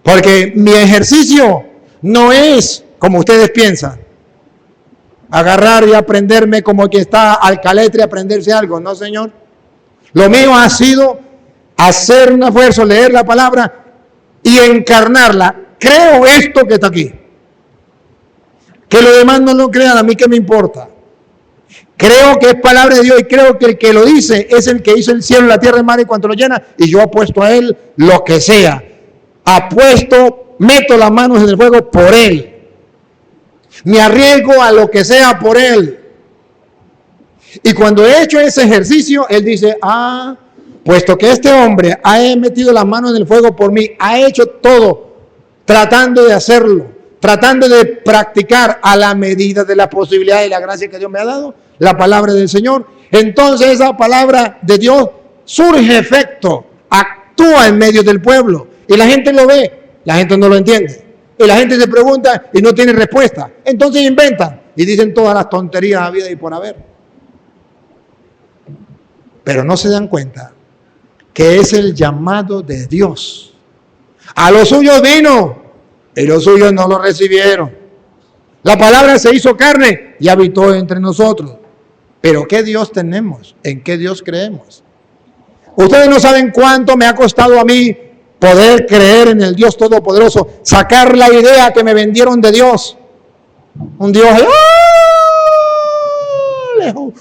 Porque mi ejercicio no es como ustedes piensan. Agarrar y aprenderme como que está al caletre y aprenderse algo. No, señor. Lo mío ha sido hacer un esfuerzo, leer la palabra y encarnarla. Creo esto que está aquí. Que los demás no lo crean, a mí qué me importa. Creo que es palabra de Dios y creo que el que lo dice es el que hizo el cielo, la tierra, el mar y cuanto lo llena. Y yo apuesto a él lo que sea. Meto las manos en el fuego por él. Me arriesgo a lo que sea por él. Y cuando he hecho ese ejercicio, él dice, puesto que este hombre ha metido las manos en el fuego por mí, ha hecho todo, tratando de hacerlo, tratando de practicar a la medida de la posibilidad y la gracia que Dios me ha dado, la palabra del Señor. Entonces esa palabra de Dios surge efecto, actúa en medio del pueblo y la gente lo ve, la gente no lo entiende. Y la gente se pregunta y no tiene respuesta. Entonces inventan y dicen todas las tonterías a vida y por haber. Pero no se dan cuenta que es el llamado de Dios A los suyos vino y los suyos no lo recibieron. La palabra se hizo carne y habitó entre nosotros. Pero ¿qué Dios tenemos? ¿En qué Dios creemos? Ustedes no saben cuánto me ha costado a mí poder creer en el Dios Todopoderoso, sacar la idea que me vendieron de Dios. Un Dios,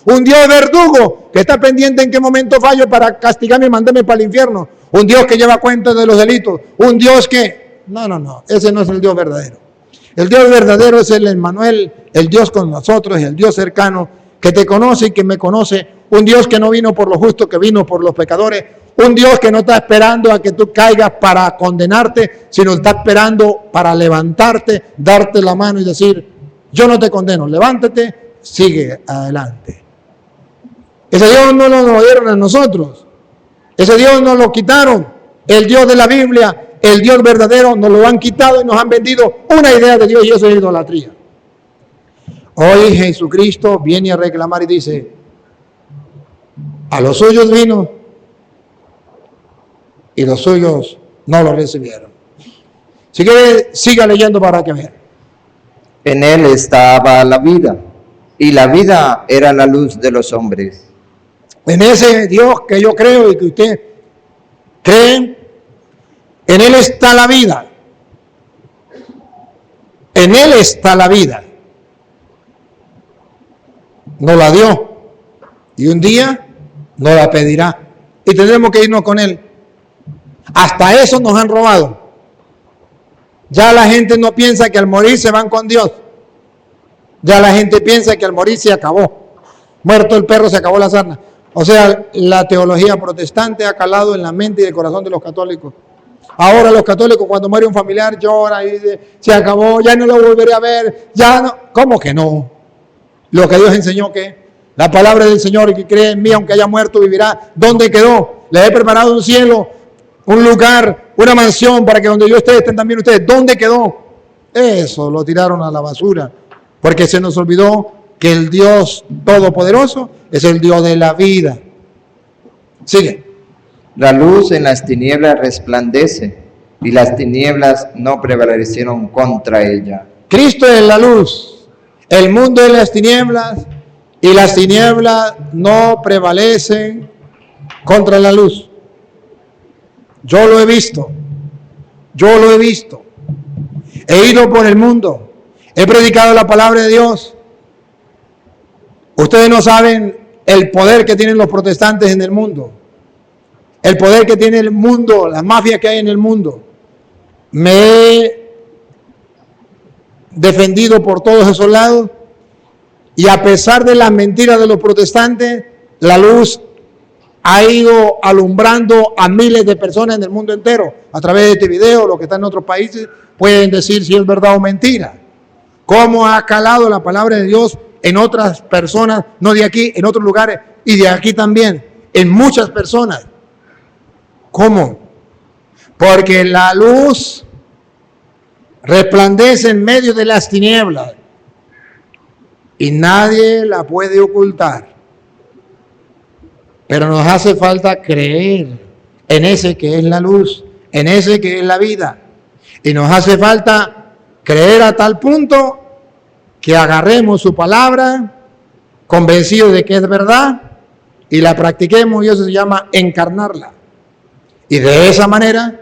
un Dios verdugo que está pendiente en qué momento fallo para castigarme y mandarme para el infierno. Un Dios que lleva cuenta de los delitos. Un Dios que... No, ese no es el Dios verdadero. El Dios verdadero es el Emmanuel, el Dios con nosotros, el Dios cercano, que te conoce y que me conoce. Un Dios que no vino por los justos, que vino por los pecadores. Un Dios que no está esperando a que tú caigas para condenarte, sino está esperando para levantarte, darte la mano y decir, yo no te condeno, levántate, sigue adelante. Ese Dios no nos dieron a nosotros. Ese Dios nos lo quitaron. El Dios de la Biblia, el Dios verdadero, nos lo han quitado y nos han vendido una idea de Dios y eso es idolatría. Hoy Jesucristo viene a reclamar y dice, a los suyos vino y los suyos no lo recibieron. Si quiere, siga leyendo para que vea. En él estaba la vida, y la vida era la luz de los hombres. En ese Dios que yo creo y que usted cree, en él está la vida. En él está la vida. Nos la dio y un día nos la pedirá y tendremos que irnos con él. Hasta eso nos han robado. Ya la gente no piensa que al morir se van con Dios. Ya la gente piensa que al morir se acabó. Muerto el perro, se acabó la sarna. O sea, la teología protestante ha calado en la mente y el corazón de los católicos. Ahora los católicos cuando muere un familiar lloran y dicen, se acabó, ya no lo volveré a ver, ya no. ¿Cómo que no? Lo que Dios enseñó que la palabra del Señor, que cree en mí, aunque haya muerto, vivirá. ¿Dónde quedó? Les he preparado un cielo, un lugar, una mansión para que donde yo esté estén también ustedes. ¿Dónde quedó? Eso lo tiraron a la basura porque se nos olvidó que el Dios Todopoderoso es el Dios de la vida. Sigue. La luz en las tinieblas resplandece y las tinieblas no prevalecieron contra ella. Cristo es la luz. El mundo es las tinieblas y las tinieblas no prevalecen contra la luz. Yo lo he visto. Yo lo he visto. He ido por el mundo. He predicado la palabra de Dios. Ustedes no saben el poder que tienen los protestantes en el mundo. El poder que tiene el mundo, las mafias que hay en el mundo. Me he defendido por todos esos lados y a pesar de las mentiras de los protestantes, la luz ha ido alumbrando a miles de personas en el mundo entero. A través de este video, los que están en otros países pueden decir si es verdad o mentira. Cómo ha calado la palabra de Dios en otras personas, no de aquí, en otros lugares y de aquí también, en muchas personas. ¿Cómo? Porque la luz resplandece en medio de las tinieblas y nadie la puede ocultar. Pero nos hace falta creer en ese que es la luz, en ese que es la vida. Y nos hace falta creer a tal punto que agarremos su palabra, convencidos de que es verdad, y la practiquemos, y eso se llama encarnarla. Y de esa manera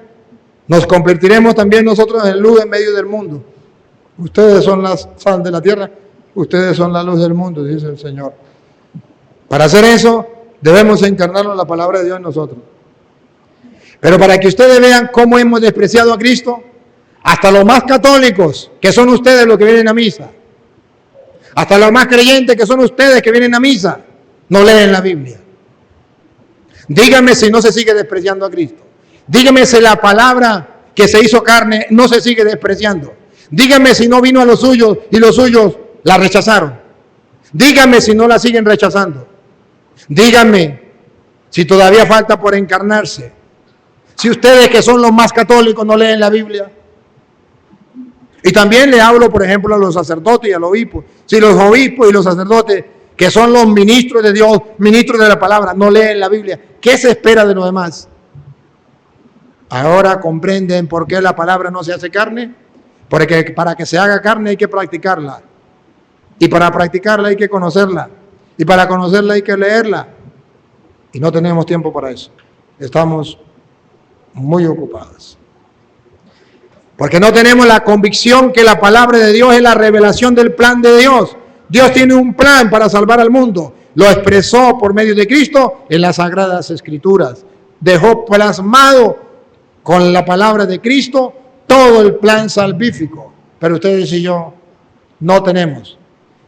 nos convertiremos también nosotros en luz en medio del mundo. Ustedes son la sal de la tierra, ustedes son la luz del mundo, dice el Señor. Para hacer eso, debemos encarnarnos la palabra de Dios en nosotros. Pero para que ustedes vean cómo hemos despreciado a Cristo, hasta los más católicos, que son ustedes los que vienen a misa, hasta los más creyentes, que son ustedes que vienen a misa, no leen la Biblia. Dígame si no se sigue despreciando a Cristo. Dígame si la palabra que se hizo carne no se sigue despreciando. Dígame si no vino a los suyos y los suyos la rechazaron. Dígame si no la siguen rechazando. Dígame si todavía falta por encarnarse. Si ustedes que son los más católicos no leen la Biblia. Y también le hablo, por ejemplo, a los sacerdotes y a los obispos. Si los obispos y los sacerdotes, que son los ministros de Dios, ministros de la palabra, no leen la Biblia, ¿qué se espera de los demás? Ahora comprenden por qué la palabra no se hace carne. Porque para que se haga carne hay que practicarla. Y para practicarla hay que conocerla. Y para conocerla hay que leerla. Y no tenemos tiempo para eso. Estamos muy ocupados. Porque no tenemos la convicción que la palabra de Dios es la revelación del plan de Dios. Dios tiene un plan para salvar al mundo. Lo expresó por medio de Cristo en las Sagradas Escrituras. Dejó plasmado con la palabra de Cristo todo el plan salvífico. Pero ustedes y yo no tenemos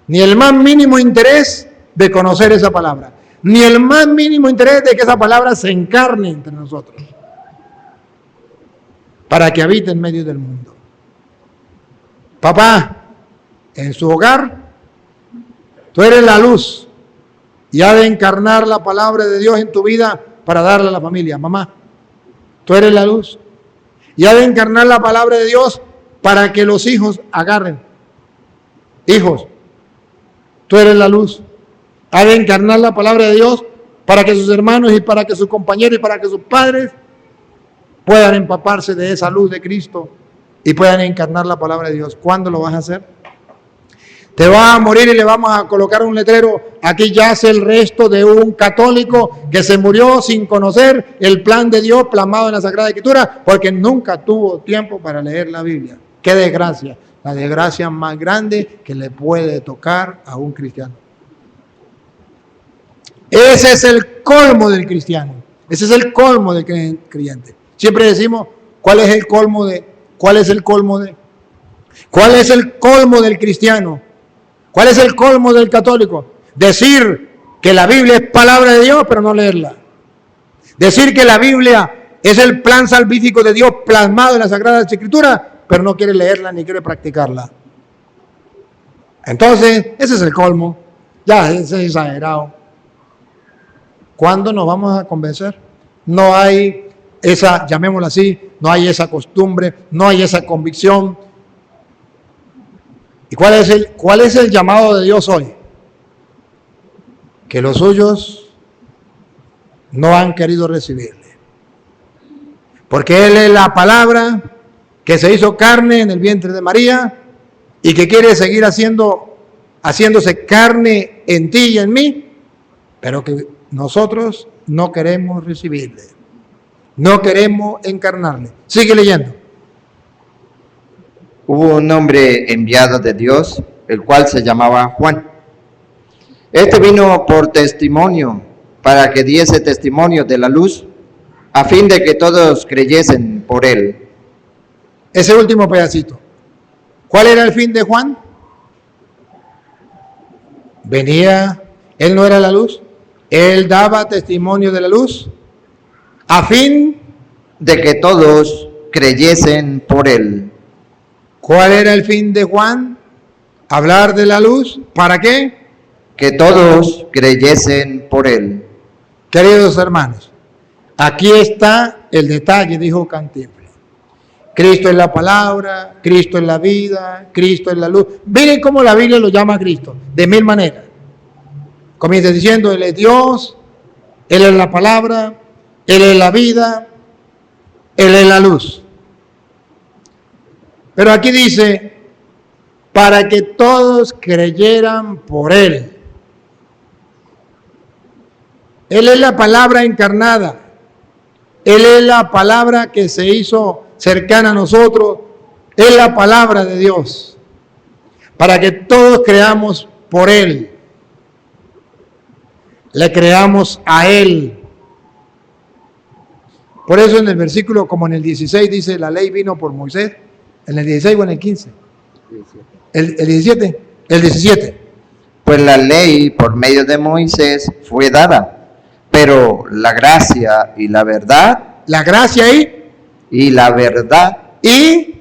ni el más mínimo interés de conocer esa palabra, ni el más mínimo interés de que esa palabra se encarne entre nosotros, para que habite en medio del mundo. Papá, en su hogar, tú eres la luz y ha de encarnar la palabra de Dios en tu vida para darle a la familia. Mamá, tú eres la luz y ha de encarnar la palabra de Dios para que los hijos agarren. Hijos, tú eres la luz. Ha de encarnar la palabra de Dios para que sus hermanos y para que sus compañeros y para que sus padres puedan empaparse de esa luz de Cristo y puedan encarnar la palabra de Dios. ¿Cuándo lo vas a hacer? Te vas a morir y le vamos a colocar un letrero: aquí yace el resto de un católico que se murió sin conocer el plan de Dios plasmado en la Sagrada Escritura, porque nunca tuvo tiempo para leer la Biblia. ¡Qué desgracia! La desgracia más grande que le puede tocar a un cristiano. Ese es el colmo del cristiano. Ese es el colmo del creyente. Siempre decimos, ¿cuál es el colmo del cristiano? ¿Cuál es el colmo del católico? Decir que la Biblia es palabra de Dios, pero no leerla. Decir que la Biblia es el plan salvífico de Dios plasmado en la Sagrada Escritura, pero no quiere leerla ni quiere practicarla. Entonces, ese es el colmo. Ya, ese es exagerado. ¿Cuándo nos vamos a convencer? No hay esa, llamémoslo así, no hay esa costumbre, no hay esa convicción. ¿Y cuál es el llamado de Dios hoy? Que los suyos no han querido recibirle. Porque Él es la palabra que se hizo carne en el vientre de María y que quiere seguir haciéndose carne en ti y en mí, pero que nosotros no queremos recibirle. No queremos encarnarle. Sigue leyendo. Hubo un hombre enviado de Dios, el cual se llamaba Juan. Este vino por testimonio, para que diese testimonio de la luz, a fin de que todos creyesen por él. Ese último pedacito. ¿Cuál era el fin de Juan? Venía, él no era la luz, él daba testimonio de la luz, a fin de que todos creyesen por él. ¿Cuál era el fin de Juan? Hablar de la luz. ¿Para qué? Que todos creyesen por él. Queridos hermanos, aquí está el detalle, dijo Cantinflas. Cristo es la palabra, Cristo es la vida, Cristo es la luz. Miren cómo la Biblia lo llama a Cristo, de mil maneras. Comienza diciendo, Él es Dios, Él es la palabra, Él es la vida, Él es la luz. Pero aquí dice, para que todos creyeran por Él. Él es la palabra encarnada. Él es la palabra que se hizo cercana a nosotros. Es la palabra de Dios. Para que todos creamos por Él. Le creamos a Él. Por eso en el versículo, como en el 16, dice, la ley vino por Moisés. ¿En el 16 o en el 15? El 17. El 17. Pues la ley por medio de Moisés fue dada, pero la gracia y la verdad. La gracia y la verdad. Y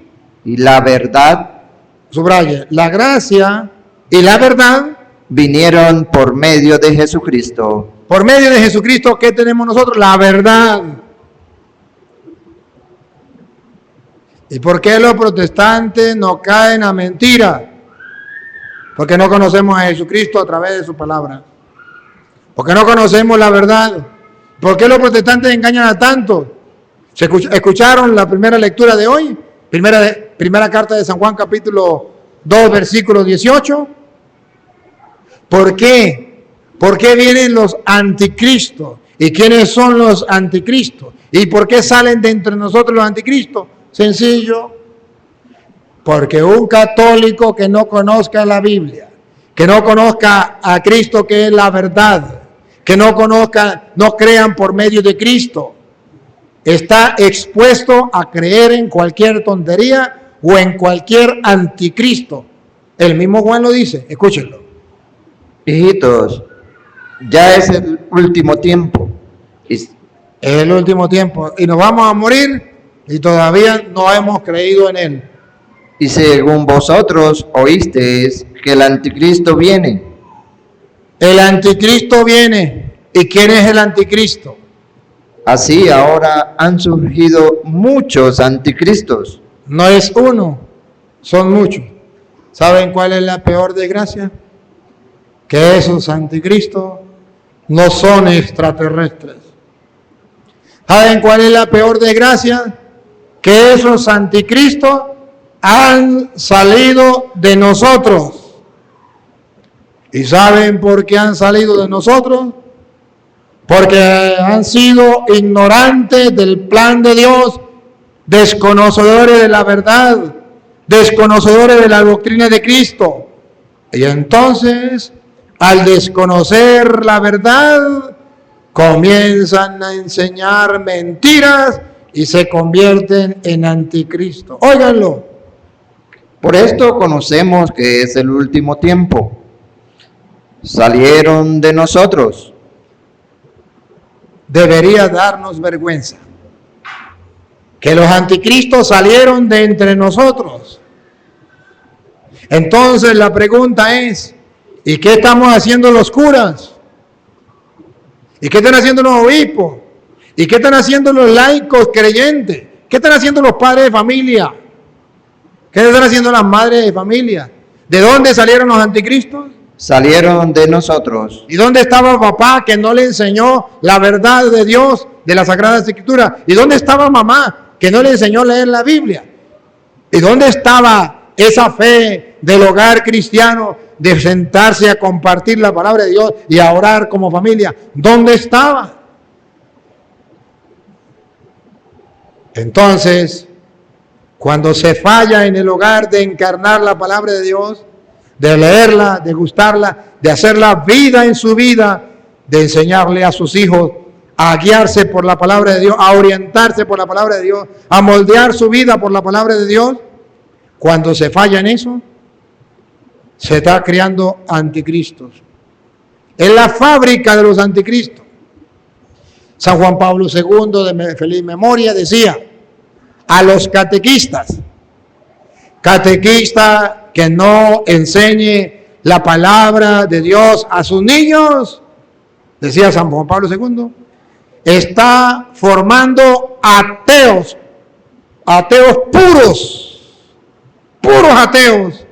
la verdad. Subraya, la gracia y la verdad vinieron por medio de Jesucristo. Por medio de Jesucristo, ¿qué tenemos nosotros? La verdad. ¿Y por qué los protestantes no caen a mentira? Porque no conocemos a Jesucristo a través de su palabra. Porque no conocemos la verdad. ¿Por qué los protestantes engañan a tantos? ¿Escucharon la primera lectura de hoy? Primera carta de San Juan, capítulo 2, versículo 18. ¿Por qué? ¿Por qué vienen los anticristos? ¿Y quiénes son los anticristos? ¿Y por qué salen de entre nosotros los anticristos? Sencillo. Porque un católico que no conozca la Biblia, que no conozca a Cristo, que es la verdad, que no crean por medio de Cristo, está expuesto a creer en cualquier tontería o en cualquier anticristo. El mismo Juan lo dice, escúchenlo. Hijitos, ya es el último tiempo. Es el último tiempo y nos vamos a morir y todavía no hemos creído en Él. Y según vosotros oísteis que el anticristo viene. El anticristo viene. ¿Y quién es el anticristo? Así ahora han surgido muchos anticristos. No es uno, son muchos. ¿Saben cuál es la peor desgracia? Que esos anticristos no son extraterrestres. ¿Saben cuál es la peor desgracia? Que esos anticristos han salido de nosotros. ¿Y saben por qué han salido de nosotros? Porque han sido ignorantes del plan de Dios, desconocedores de la verdad, desconocedores de la doctrina de Cristo. Y entonces, al desconocer la verdad, comienzan a enseñar mentiras y se convierten en anticristo. Óiganlo. Por esto conocemos que es el último tiempo. Salieron de nosotros. Debería darnos vergüenza que los anticristos salieron de entre nosotros. Entonces la pregunta es, ¿y qué estamos haciendo los curas? ¿Y qué están haciendo los obispos? ¿Y qué están haciendo los laicos creyentes? ¿Qué están haciendo los padres de familia? ¿Qué están haciendo las madres de familia? ¿De dónde salieron los anticristos? Salieron de nosotros. ¿Y dónde estaba papá que no le enseñó la verdad de Dios, de la Sagrada Escritura? ¿Y dónde estaba mamá que no le enseñó a leer la Biblia? ¿Y dónde estaba esa fe del hogar cristiano de sentarse a compartir la palabra de Dios y a orar como familia? ¿Dónde estaba? Entonces, cuando se falla en el hogar de encarnar la palabra de Dios, de leerla, de gustarla, de hacerla vida en su vida, de enseñarle a sus hijos a guiarse por la palabra de Dios, a orientarse por la palabra de Dios, a moldear su vida por la palabra de Dios, cuando se falla en eso, se está creando anticristos. Es la fábrica de los anticristos. San Juan Pablo II, de feliz memoria, decía a los catequistas que no enseñe la palabra de Dios a sus niños, decía San Juan Pablo II, está formando ateos puros ateos.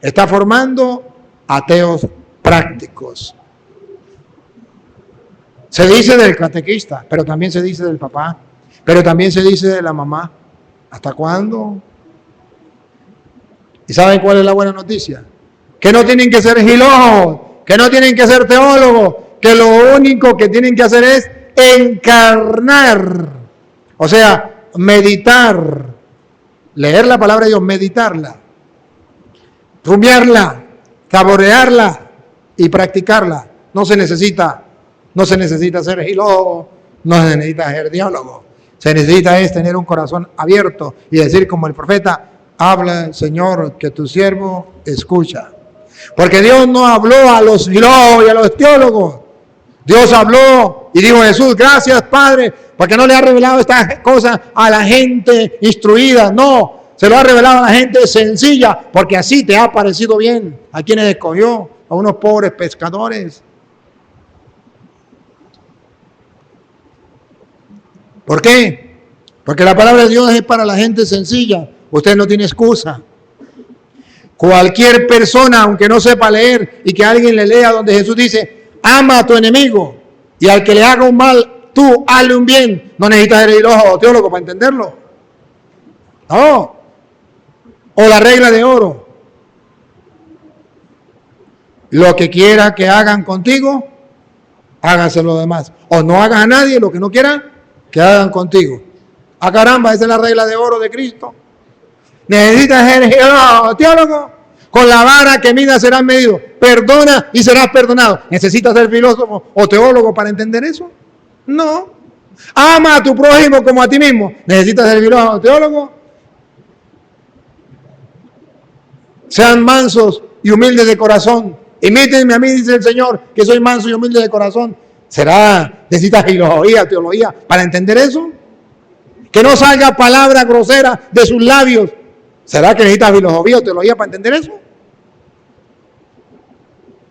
Está formando ateos prácticos. Se dice del catequista, pero también se dice del papá, pero también se dice de la mamá. ¿Hasta cuándo? ¿Y saben cuál es la buena noticia? Que no tienen que ser gilólogos, que no tienen que ser teólogos, que lo único que tienen que hacer es encarnar, o sea, meditar, leer la palabra de Dios, meditarla, rumiarla, saborearla y practicarla. No se necesita ser gilólogo, no se necesita ser teólogo. Se necesita es tener un corazón abierto y decir como el profeta, habla, Señor, que tu siervo escucha. Porque Dios no habló a los filólogos y a los teólogos. Dios habló y dijo Jesús, gracias Padre, porque no le ha revelado estas cosas a la gente instruida. No, se lo ha revelado a la gente sencilla, porque así te ha parecido bien. ¿A quienes escogió? A unos pobres pescadores. ¿Por qué? Porque la palabra de Dios es para la gente sencilla. Usted no tiene excusa. Cualquier persona, aunque no sepa leer y que alguien le lea donde Jesús dice, ama a tu enemigo y al que le haga un mal, tú hazle un bien. No necesitas ser filósofo o teólogo para entenderlo. No. O la regla de oro. Lo que quiera que hagan contigo, háganse los demás. O no hagas a nadie lo que no quieran que hagan contigo. Ah, caramba, esa es la regla de oro de Cristo. Necesitas ser teólogo. Con la vara que mida serás medido. Perdona y serás perdonado. ¿Necesitas ser filósofo o teólogo para entender eso? No. Ama a tu prójimo como a ti mismo. ¿Necesitas ser filósofo o teólogo? Sean mansos y humildes de corazón. Imítenme a mí, dice el Señor, que soy manso y humilde de corazón. ¿Necesitas filosofía, teología para entender eso? Que no salga palabra grosera de sus labios. ¿Será que necesitas filosofía o teología para entender eso?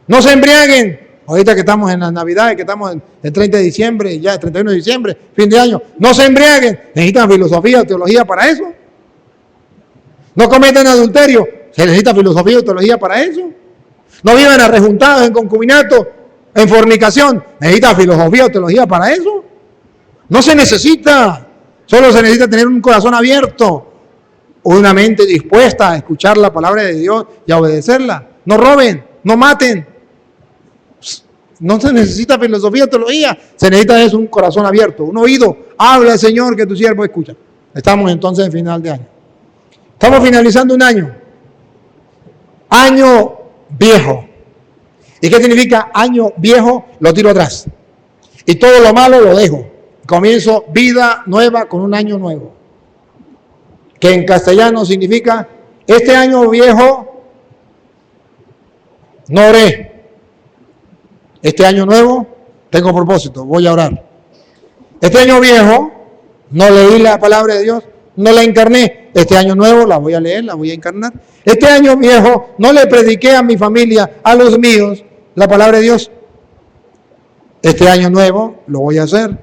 No se embriaguen. Ahorita que estamos en las Navidades, que estamos en el 30 de diciembre, ya el 31 de diciembre, fin de año. No se embriaguen. ¿Necesitan filosofía o teología para eso? No cometan adulterio. ¿Se necesita filosofía o teología para eso? No vivan arrejuntados en concubinato, en fornicación. ¿Necesita filosofía o teología para eso? No se necesita. Solo se necesita tener un corazón abierto, una mente dispuesta a escuchar la palabra de Dios y a obedecerla. No roben, no maten. No se necesita filosofía o teología. Se necesita es un corazón abierto, un oído. Habla, Señor, que tu siervo escucha. Estamos entonces en final de año. Estamos finalizando un año. Año viejo. ¿Y qué significa año viejo? Lo tiro atrás. Y todo lo malo lo dejo. Comienzo vida nueva con un año nuevo. Que en castellano significa, este año viejo no oré. Este año nuevo tengo propósito, voy a orar. Este año viejo no leí la palabra de Dios, no la encarné. Este año nuevo la voy a leer, la voy a encarnar. Este año viejo no le prediqué a mi familia, a los míos, la palabra de Dios. Este año nuevo lo voy a hacer.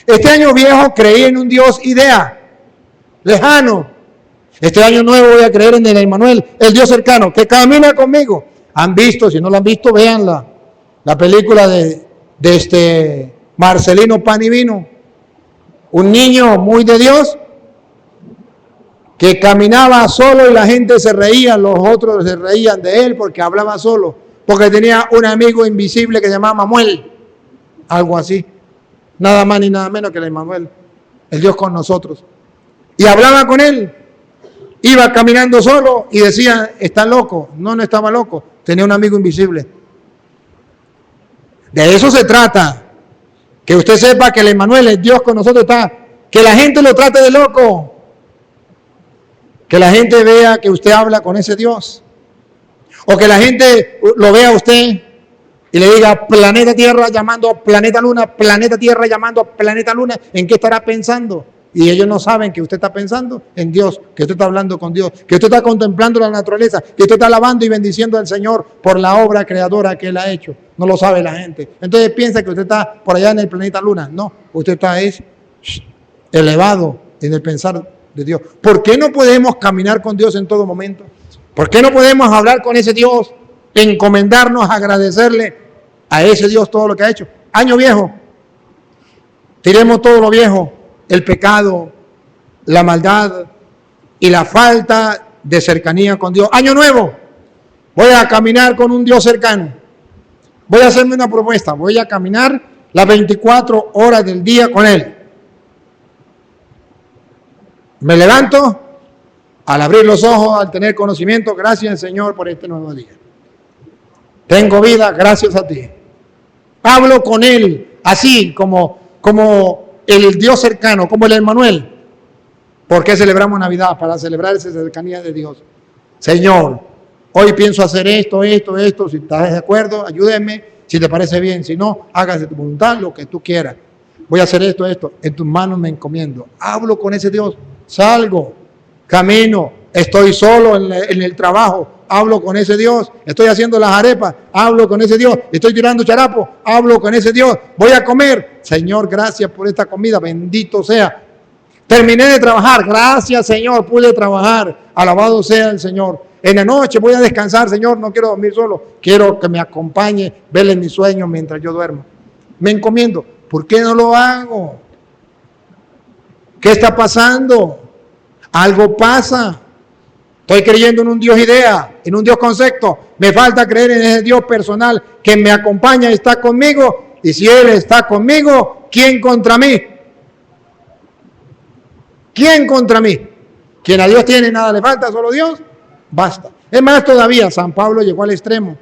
Este año viejo creí en un Dios idea, lejano. Este año nuevo voy a creer en el Emmanuel, el Dios cercano, que camina conmigo. ¿Han visto? Si no lo han visto, véanla. La película de Marcelino Pan y Vino. Un niño muy de Dios que caminaba solo y la gente se reía, los otros se reían de él porque hablaba solo, porque tenía un amigo invisible que se llamaba Manuel, algo así, nada más ni nada menos que el Emmanuel, el Dios con nosotros. Y hablaba con él, iba caminando solo y decía, está loco. No, no estaba loco, tenía un amigo invisible. De eso se trata, que usted sepa que el Emmanuel, el Dios con nosotros está, que la gente lo trate de loco, que la gente vea que usted habla con ese Dios, o que la gente lo vea a usted y le diga planeta Tierra llamando a planeta Luna, planeta Tierra llamando a planeta Luna, ¿en qué estará pensando? Y ellos no saben que usted está pensando en Dios, que usted está hablando con Dios, que usted está contemplando la naturaleza, que usted está alabando y bendiciendo al Señor por la obra creadora que Él ha hecho. No lo sabe la gente. Entonces piensa que usted está por allá en el planeta Luna. No, usted está elevado en el pensar de Dios. ¿Por qué no podemos caminar con Dios en todo momento? ¿Por qué no podemos hablar con ese Dios, encomendarnos, agradecerle a ese Dios todo lo que ha hecho? Año viejo, tiremos todo lo viejo, el pecado, la maldad y la falta de cercanía con Dios. Año nuevo, voy a caminar con un Dios cercano. Voy a hacerme una propuesta, voy a caminar las 24 horas del día con Él. Me levanto, al abrir los ojos, al tener conocimiento, gracias Señor por este nuevo día. Tengo vida, gracias a ti. Hablo con Él, así como el Dios cercano, como el Emmanuel. ¿Por qué celebramos Navidad? Para celebrar esa cercanía de Dios. Señor, hoy pienso hacer esto, si estás de acuerdo, ayúdeme, si te parece bien, si no, hágase tu voluntad, lo que tú quieras. Voy a hacer esto, en tus manos me encomiendo. Hablo con ese Dios, salgo, camino, estoy solo en el trabajo, hablo con ese Dios, estoy haciendo las arepas, hablo con ese Dios, estoy tirando charapo, hablo con ese Dios, voy a comer, Señor, gracias por esta comida, bendito sea. Terminé de trabajar, gracias Señor, pude trabajar, alabado sea el Señor. En la noche voy a descansar, Señor, no quiero dormir solo, quiero que me acompañe, vele en mis sueños mientras yo duermo. Me encomiendo, ¿Por qué no lo hago? ¿Qué está pasando? Algo pasa. Estoy creyendo en un Dios idea, en un Dios concepto. Me falta creer en ese Dios personal que me acompaña y está conmigo. Y si Él está conmigo, ¿quién contra mí? ¿Quién contra mí? Quien a Dios tiene, nada le falta, solo Dios, basta. Es más todavía, San Pablo llegó al extremo.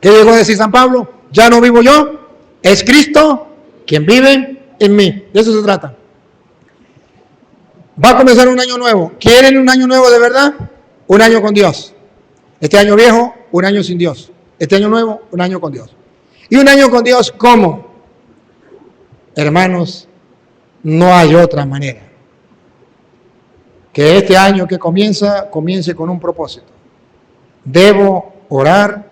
¿Qué llegó a decir San Pablo? Ya no vivo yo, es Cristo quien vive en mí. De eso se trata. Va a comenzar un año nuevo. ¿Quieren un año nuevo de verdad? Un año con Dios. Este año viejo, un año sin Dios. Este año nuevo, un año con Dios. ¿Y un año con Dios cómo? Hermanos, no hay otra manera. Que este año que comience con un propósito. Debo orar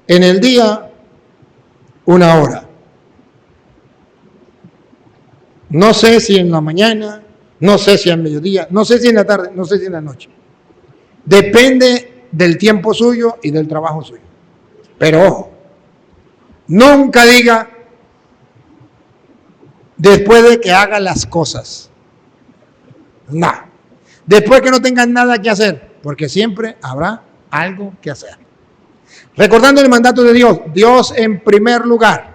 en el día 1 hora. No sé si en la mañana, no sé si al mediodía, no sé si en la tarde, no sé si en la noche. Depende del tiempo suyo y del trabajo suyo. Pero ojo, nunca diga después de que haga las cosas. No. Después que no tengan nada que hacer, porque siempre habrá algo que hacer. Recordando el mandato de Dios, Dios en primer lugar.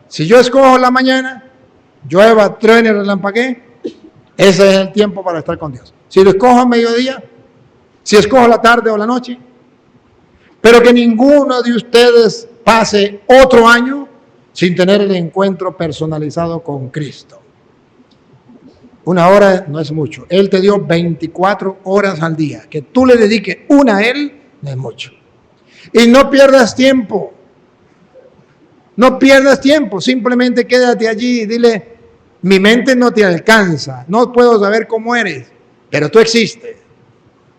Si yo escojo la mañana, llueva, truene, relampaguee, ese es el tiempo para estar con Dios. Si lo escojo a mediodía, si escojo la tarde o la noche, pero que ninguno de ustedes pase otro año sin tener el encuentro personalizado con Cristo. 1 hora no es mucho. Él te dio 24 horas al día. Que tú le dediques una a Él no es mucho. Y no pierdas tiempo. No pierdas tiempo. Simplemente quédate allí y dile, mi mente no te alcanza. No puedo saber cómo eres, pero tú existes.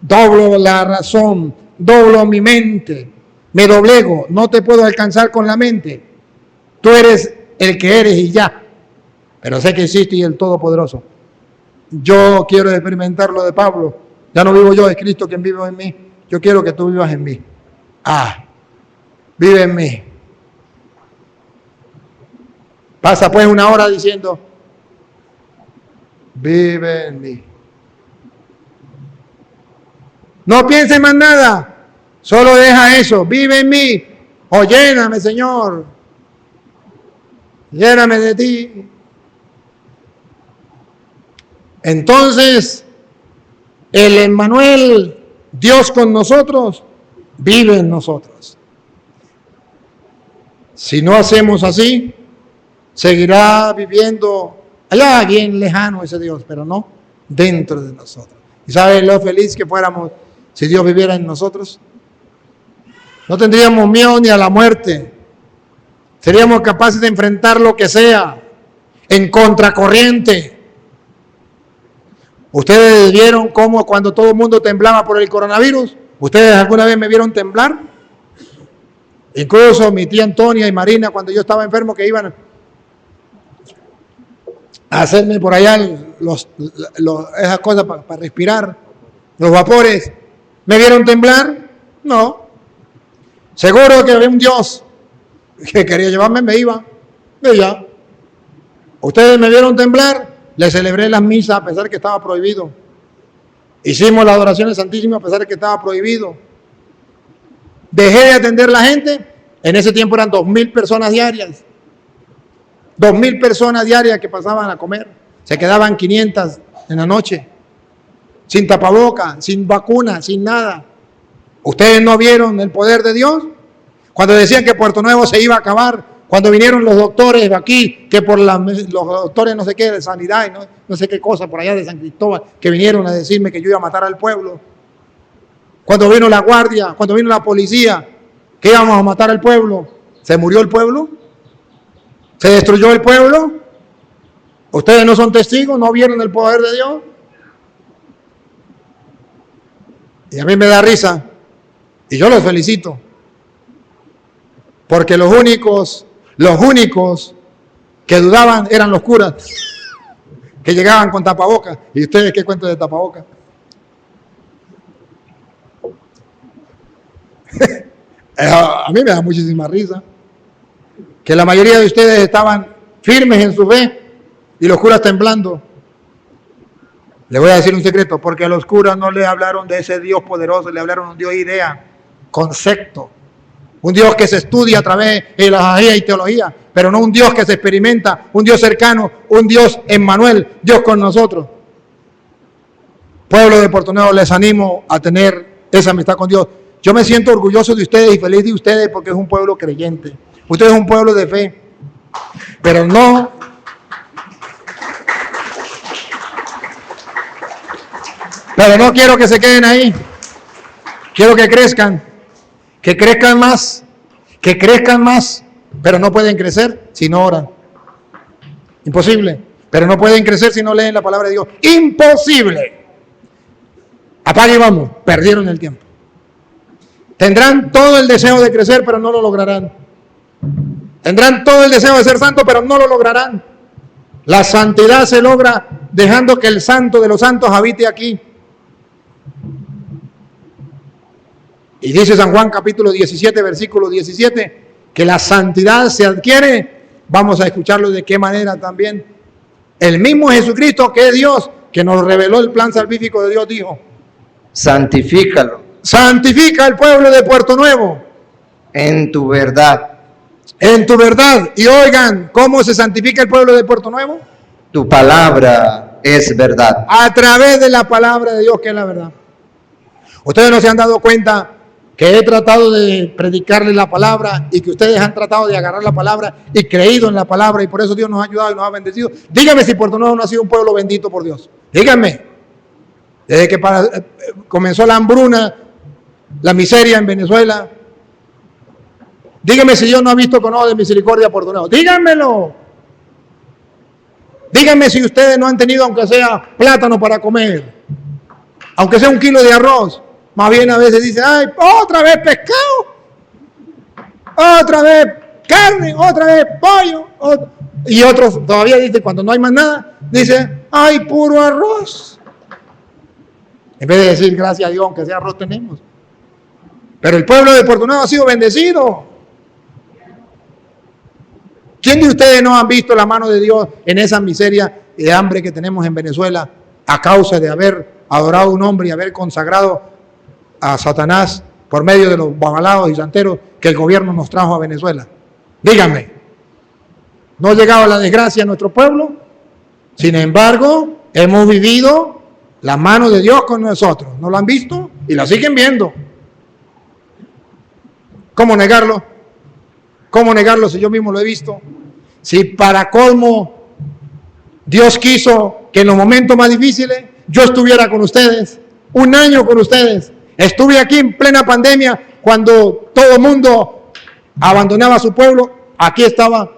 Doblo la razón, doblo mi mente, me doblego. No te puedo alcanzar con la mente. Tú eres el que eres y ya. Pero sé que existe y el Todopoderoso. Yo quiero experimentar lo de Pablo. Ya no vivo yo, es Cristo quien vive en mí. Yo quiero que tú vivas en mí. Vive en mí. Pasa pues 1 hora diciendo, vive en mí. No pienses más nada. Solo deja eso. Vive en mí. O lléname, Señor. Lléname de ti. Entonces, el Emmanuel, Dios con nosotros, vive en nosotros. Si no hacemos así, seguirá viviendo allá bien lejano ese Dios, pero no dentro de nosotros. ¿Y sabes lo feliz que fuéramos si Dios viviera en nosotros? No tendríamos miedo ni a la muerte. Seríamos capaces de enfrentar lo que sea en contracorriente. ¿Ustedes vieron cómo cuando todo el mundo temblaba por el coronavirus? ¿Ustedes alguna vez me vieron temblar? Incluso mi tía Antonia y Marina, cuando yo estaba enfermo, que iban a hacerme por allá esas cosas para respirar, los vapores, ¿me vieron temblar? No. Seguro que había un Dios que quería llevarme, me iba. Y ya. ¿Ustedes me vieron temblar? Le celebré las misas a pesar que estaba prohibido. Hicimos la adoración al Santísimo a pesar de que estaba prohibido. Dejé de atender a la gente. En ese tiempo eran 2,000 personas diarias. 2,000 personas diarias que pasaban a comer. Se quedaban 500 en la noche. Sin tapaboca, sin vacuna, sin nada. ¿Ustedes no vieron el poder de Dios? Cuando decían que Puerto Nuevo se iba a acabar. Cuando vinieron los doctores de aquí, que por los doctores no sé qué, de sanidad y no sé qué cosa, por allá de San Cristóbal, que vinieron a decirme que yo iba a matar al pueblo. Cuando vino la guardia, cuando vino la policía, que íbamos a matar al pueblo. ¿Se murió el pueblo? ¿Se destruyó el pueblo? ¿Ustedes no son testigos? ¿No vieron el poder de Dios? Y a mí me da risa, y yo los felicito, porque los únicos que dudaban eran los curas, que llegaban con tapabocas. ¿Y ustedes qué cuentan de tapabocas? A mí me da muchísima risa que la mayoría de ustedes estaban firmes en su fe y los curas temblando. Le voy a decir un secreto, porque a los curas no le hablaron de ese Dios poderoso, le hablaron de un Dios idea, concepto, un Dios que se estudia a través de la filosofía y teología, pero no un Dios que se experimenta, un Dios cercano, un Dios Emmanuel, Dios con nosotros. Pueblo de Puerto Nuevo, les animo a tener esa amistad con Dios. Yo me siento orgulloso de ustedes y feliz de ustedes porque es un pueblo creyente. Ustedes es un pueblo de fe, pero no quiero que se queden ahí. Quiero que crezcan más, pero no pueden crecer si no oran. Imposible. Pero no pueden crecer si no leen la palabra de Dios. Imposible. Apague y vamos. Perdieron el tiempo. Tendrán todo el deseo de crecer, pero no lo lograrán. Tendrán todo el deseo de ser santos, pero no lo lograrán. La santidad se logra dejando que el santo de los santos habite aquí. Y dice San Juan capítulo 17, versículo 17, que la santidad se adquiere. Vamos a escucharlo de qué manera también. El mismo Jesucristo, que es Dios, que nos reveló el plan salvífico de Dios, dijo: santifícalo santifica al pueblo de Puerto Nuevo en tu verdad. En tu verdad. Y oigan, ¿cómo se santifica el pueblo de Puerto Nuevo? Tu palabra es verdad. A través de la palabra de Dios, que es la verdad. Ustedes no se han dado cuenta que he tratado de predicarles la palabra y que ustedes han tratado de agarrar la palabra y creído en la palabra, y por eso Dios nos ha ayudado y nos ha bendecido. Díganme si Puerto Nuevo no ha sido un pueblo bendito por Dios. Díganme. Desde que comenzó la hambruna, la miseria en Venezuela. Díganme si Dios no ha visto con ojo de misericordia a Puerto Nuevo. Díganmelo. Díganme si ustedes no han tenido, aunque sea plátano para comer, aunque sea un kilo de arroz. Más bien a veces dicen: ay, otra vez pescado, otra vez carne, otra vez pollo. Y otros todavía dicen, cuando no hay más nada, dicen: ay, puro arroz. En vez de decir gracias a Dios, aunque sea arroz tenemos. Pero el pueblo de Puerto Nuevo ha sido bendecido. ¿Quién de ustedes no han visto la mano de Dios en esa miseria de hambre que tenemos en Venezuela a causa de haber adorado a un hombre y haber consagrado a Satanás por medio de los babalaos y santeros que el gobierno nos trajo a Venezuela? Díganme, ¿no ha llegado la desgracia a nuestro pueblo? Sin embargo, hemos vivido la mano de Dios con nosotros. ¿No lo han visto? Y la siguen viendo. ¿Cómo negarlo? ¿Cómo negarlo si yo mismo lo he visto? Si para colmo Dios quiso que en los momentos más difíciles yo estuviera con ustedes, un año con ustedes. Estuve aquí en plena pandemia cuando todo el mundo abandonaba a su pueblo. Aquí estaba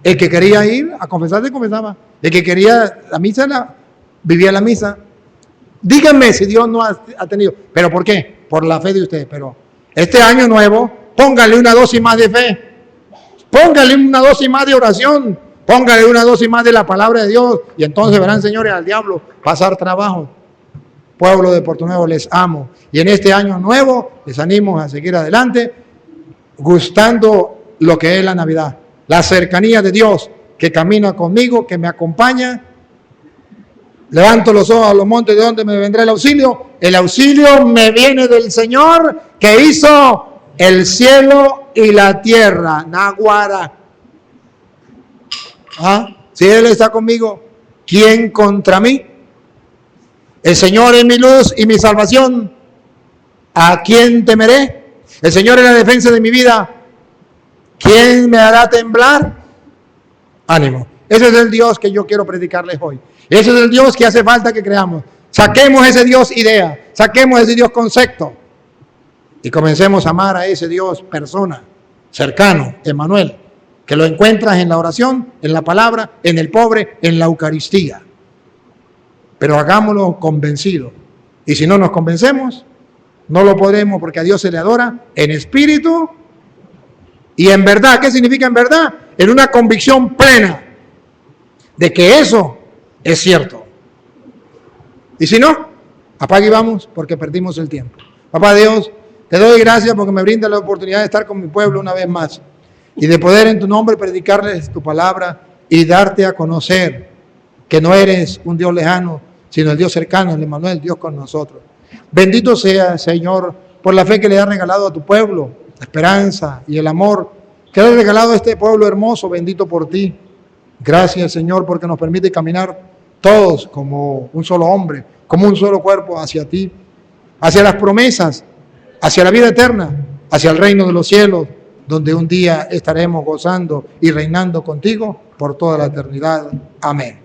el que quería ir a confesarse, confesaba. El que quería la misa, vivía la misa. Díganme si Dios no ha tenido. ¿Pero por qué? Por la fe de ustedes. Pero este año nuevo, póngale una dosis más de fe. Póngale una dosis más de oración. Póngale una dosis más de la palabra de Dios. Y entonces verán, señores, al diablo pasar trabajo. Pueblo de Puerto Nuevo, les amo. Y en este año nuevo les animo a seguir adelante, gustando lo que es la Navidad. La cercanía de Dios que camina conmigo, que me acompaña. Levanto los ojos a los montes, ¿de dónde me vendrá el auxilio? El auxilio me viene del Señor que hizo el cielo y la tierra. Naguara. Si Él está conmigo, ¿quién contra mí? El Señor es mi luz y mi salvación. ¿A quién temeré? El Señor es la defensa de mi vida. ¿Quién me hará temblar? Ánimo. Ese es el Dios que yo quiero predicarles hoy. Ese es el Dios que hace falta que creamos. Saquemos ese Dios idea. Saquemos ese Dios concepto. Y comencemos a amar a ese Dios persona, cercano, Emmanuel, que lo encuentras en la oración, en la palabra, en el pobre, en la Eucaristía. Pero hagámoslo convencido. Y si no nos convencemos, no lo podremos, porque a Dios se le adora en espíritu y en verdad. ¿Qué significa en verdad? En una convicción plena de que eso es cierto. Y si no, apague y vamos, porque perdimos el tiempo. Papá Dios, Te doy gracias porque me brinda la oportunidad de estar con mi pueblo una vez más y de poder en tu nombre predicarles tu palabra y darte a conocer que no eres un Dios lejano, sino el Dios cercano, el Emmanuel, Dios con nosotros. Bendito sea, Señor, por la fe que le has regalado a tu pueblo, la esperanza y el amor que le has regalado a este pueblo hermoso, bendito por ti. Gracias, Señor, porque nos permite caminar todos como un solo hombre, como un solo cuerpo hacia ti, hacia las promesas, hacia la vida eterna, hacia el reino de los cielos, donde un día estaremos gozando y reinando contigo por toda la eternidad. Amén.